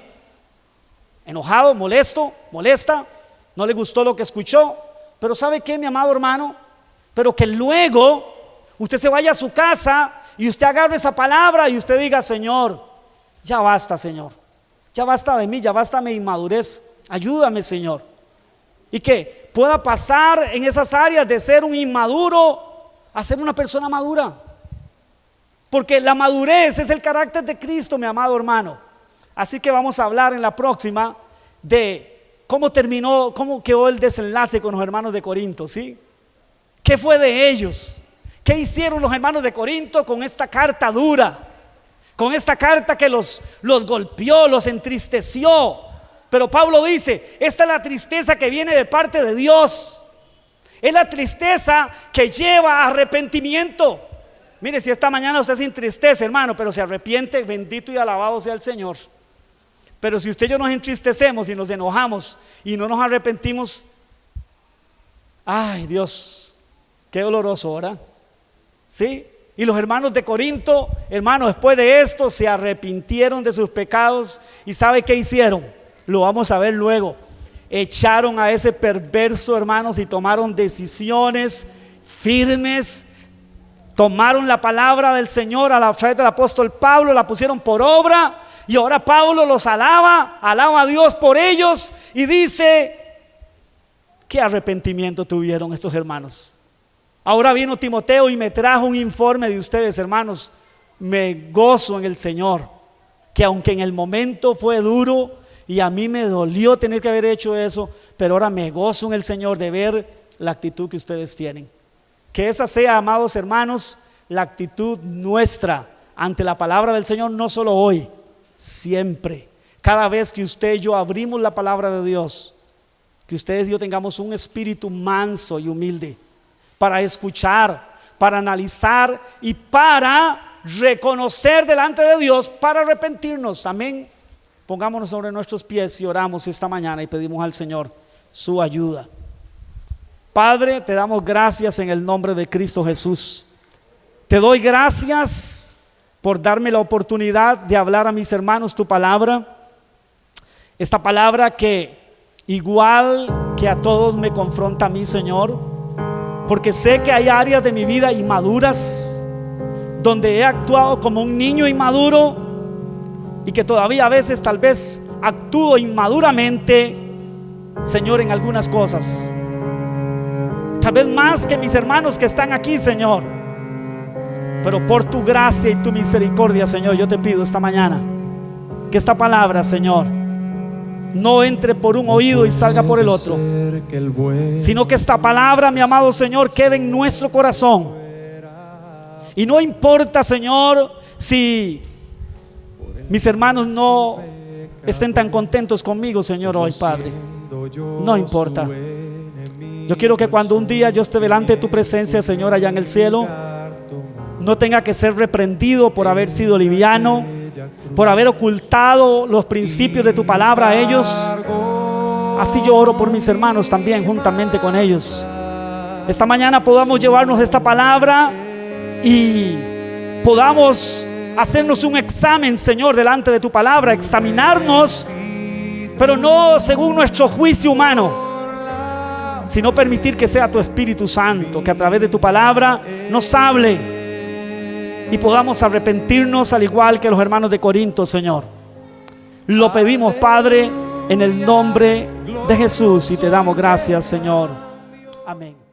enojado, molesto, molesta, no le gustó lo que escuchó. Pero ¿sabe qué, mi amado hermano? Pero que luego usted se vaya a su casa y usted agarre esa palabra y usted diga, Señor, ya basta, Señor, ya basta de mí, ya basta mi inmadurez, ayúdame, Señor. Y que pueda pasar en esas áreas de ser un inmaduro a ser una persona madura, porque la madurez es el carácter de Cristo, mi amado hermano. Así que vamos a hablar en la próxima de cómo terminó, cómo quedó el desenlace con los hermanos de Corinto, ¿sí? ¿Qué fue de ellos? ¿Qué hicieron los hermanos de Corinto con esta carta dura? Con esta carta que los golpeó, los entristeció. Pero Pablo dice, esta es la tristeza que viene de parte de Dios. Es la tristeza que lleva a arrepentimiento. Mire, si esta mañana usted se entristece, hermano, pero se arrepiente, bendito y alabado sea el Señor. Pero si usted y yo nos entristecemos y nos enojamos y no nos arrepentimos, ay Dios, qué doloroso, ¿verdad? ¿Sí? Y los hermanos de Corinto, hermano, después de esto se arrepintieron de sus pecados. ¿Y sabe qué hicieron? Lo vamos a ver luego. Echaron a ese perverso, hermanos, y tomaron decisiones firmes. Tomaron la palabra del Señor a la fe del apóstol Pablo, la pusieron por obra. Y ahora Pablo los alaba a Dios por ellos y dice, ¿qué arrepentimiento tuvieron estos hermanos? Ahora vino Timoteo y me trajo un informe de ustedes, hermanos. Me gozo en el Señor, que aunque en el momento fue duro y a mí me dolió tener que haber hecho eso, pero ahora me gozo en el Señor de ver la actitud que ustedes tienen. Que esa sea, amados hermanos, la actitud nuestra ante la palabra del Señor, no solo hoy, siempre. Cada vez que usted y yo abrimos la palabra de Dios, que ustedes y yo tengamos un espíritu manso y humilde para escuchar, para analizar y para reconocer delante de Dios, para arrepentirnos. Amén. Pongámonos sobre nuestros pies y oramos esta mañana y pedimos al Señor su ayuda. Padre, te damos gracias en el nombre de Cristo Jesús. Te doy gracias por darme la oportunidad de hablar a mis hermanos tu palabra. Esta palabra que igual que a todos me confronta a mí, Señor, porque sé que hay áreas de mi vida inmaduras donde he actuado como un niño inmaduro y que todavía a veces tal vez actúo inmaduramente, Señor, en algunas cosas. Tal vez más que mis hermanos que están aquí, Señor. Pero por tu gracia y tu misericordia, Señor, yo te pido esta mañana que esta palabra, Señor, no entre por un oído y salga por el otro, sino que esta palabra, mi amado Señor, quede en nuestro corazón. Y no importa, Señor, si mis hermanos no estén tan contentos conmigo, Señor, hoy, Padre. No importa. Yo quiero que cuando un día yo esté delante de tu presencia, Señor, allá en el cielo, no tenga que ser reprendido por haber sido liviano, por haber ocultado los principios de tu palabra a ellos. Así yo oro por mis hermanos también, juntamente con ellos. Esta mañana podamos llevarnos esta palabra y podamos hacernos un examen, Señor, delante de tu palabra, examinarnos, pero no según nuestro juicio humano, sino permitir que sea tu Espíritu Santo que a través de tu palabra nos hable y podamos arrepentirnos al igual que los hermanos de Corinto, Señor. Lo pedimos, Padre, en el nombre de Jesús, y te damos gracias, Señor. Amén.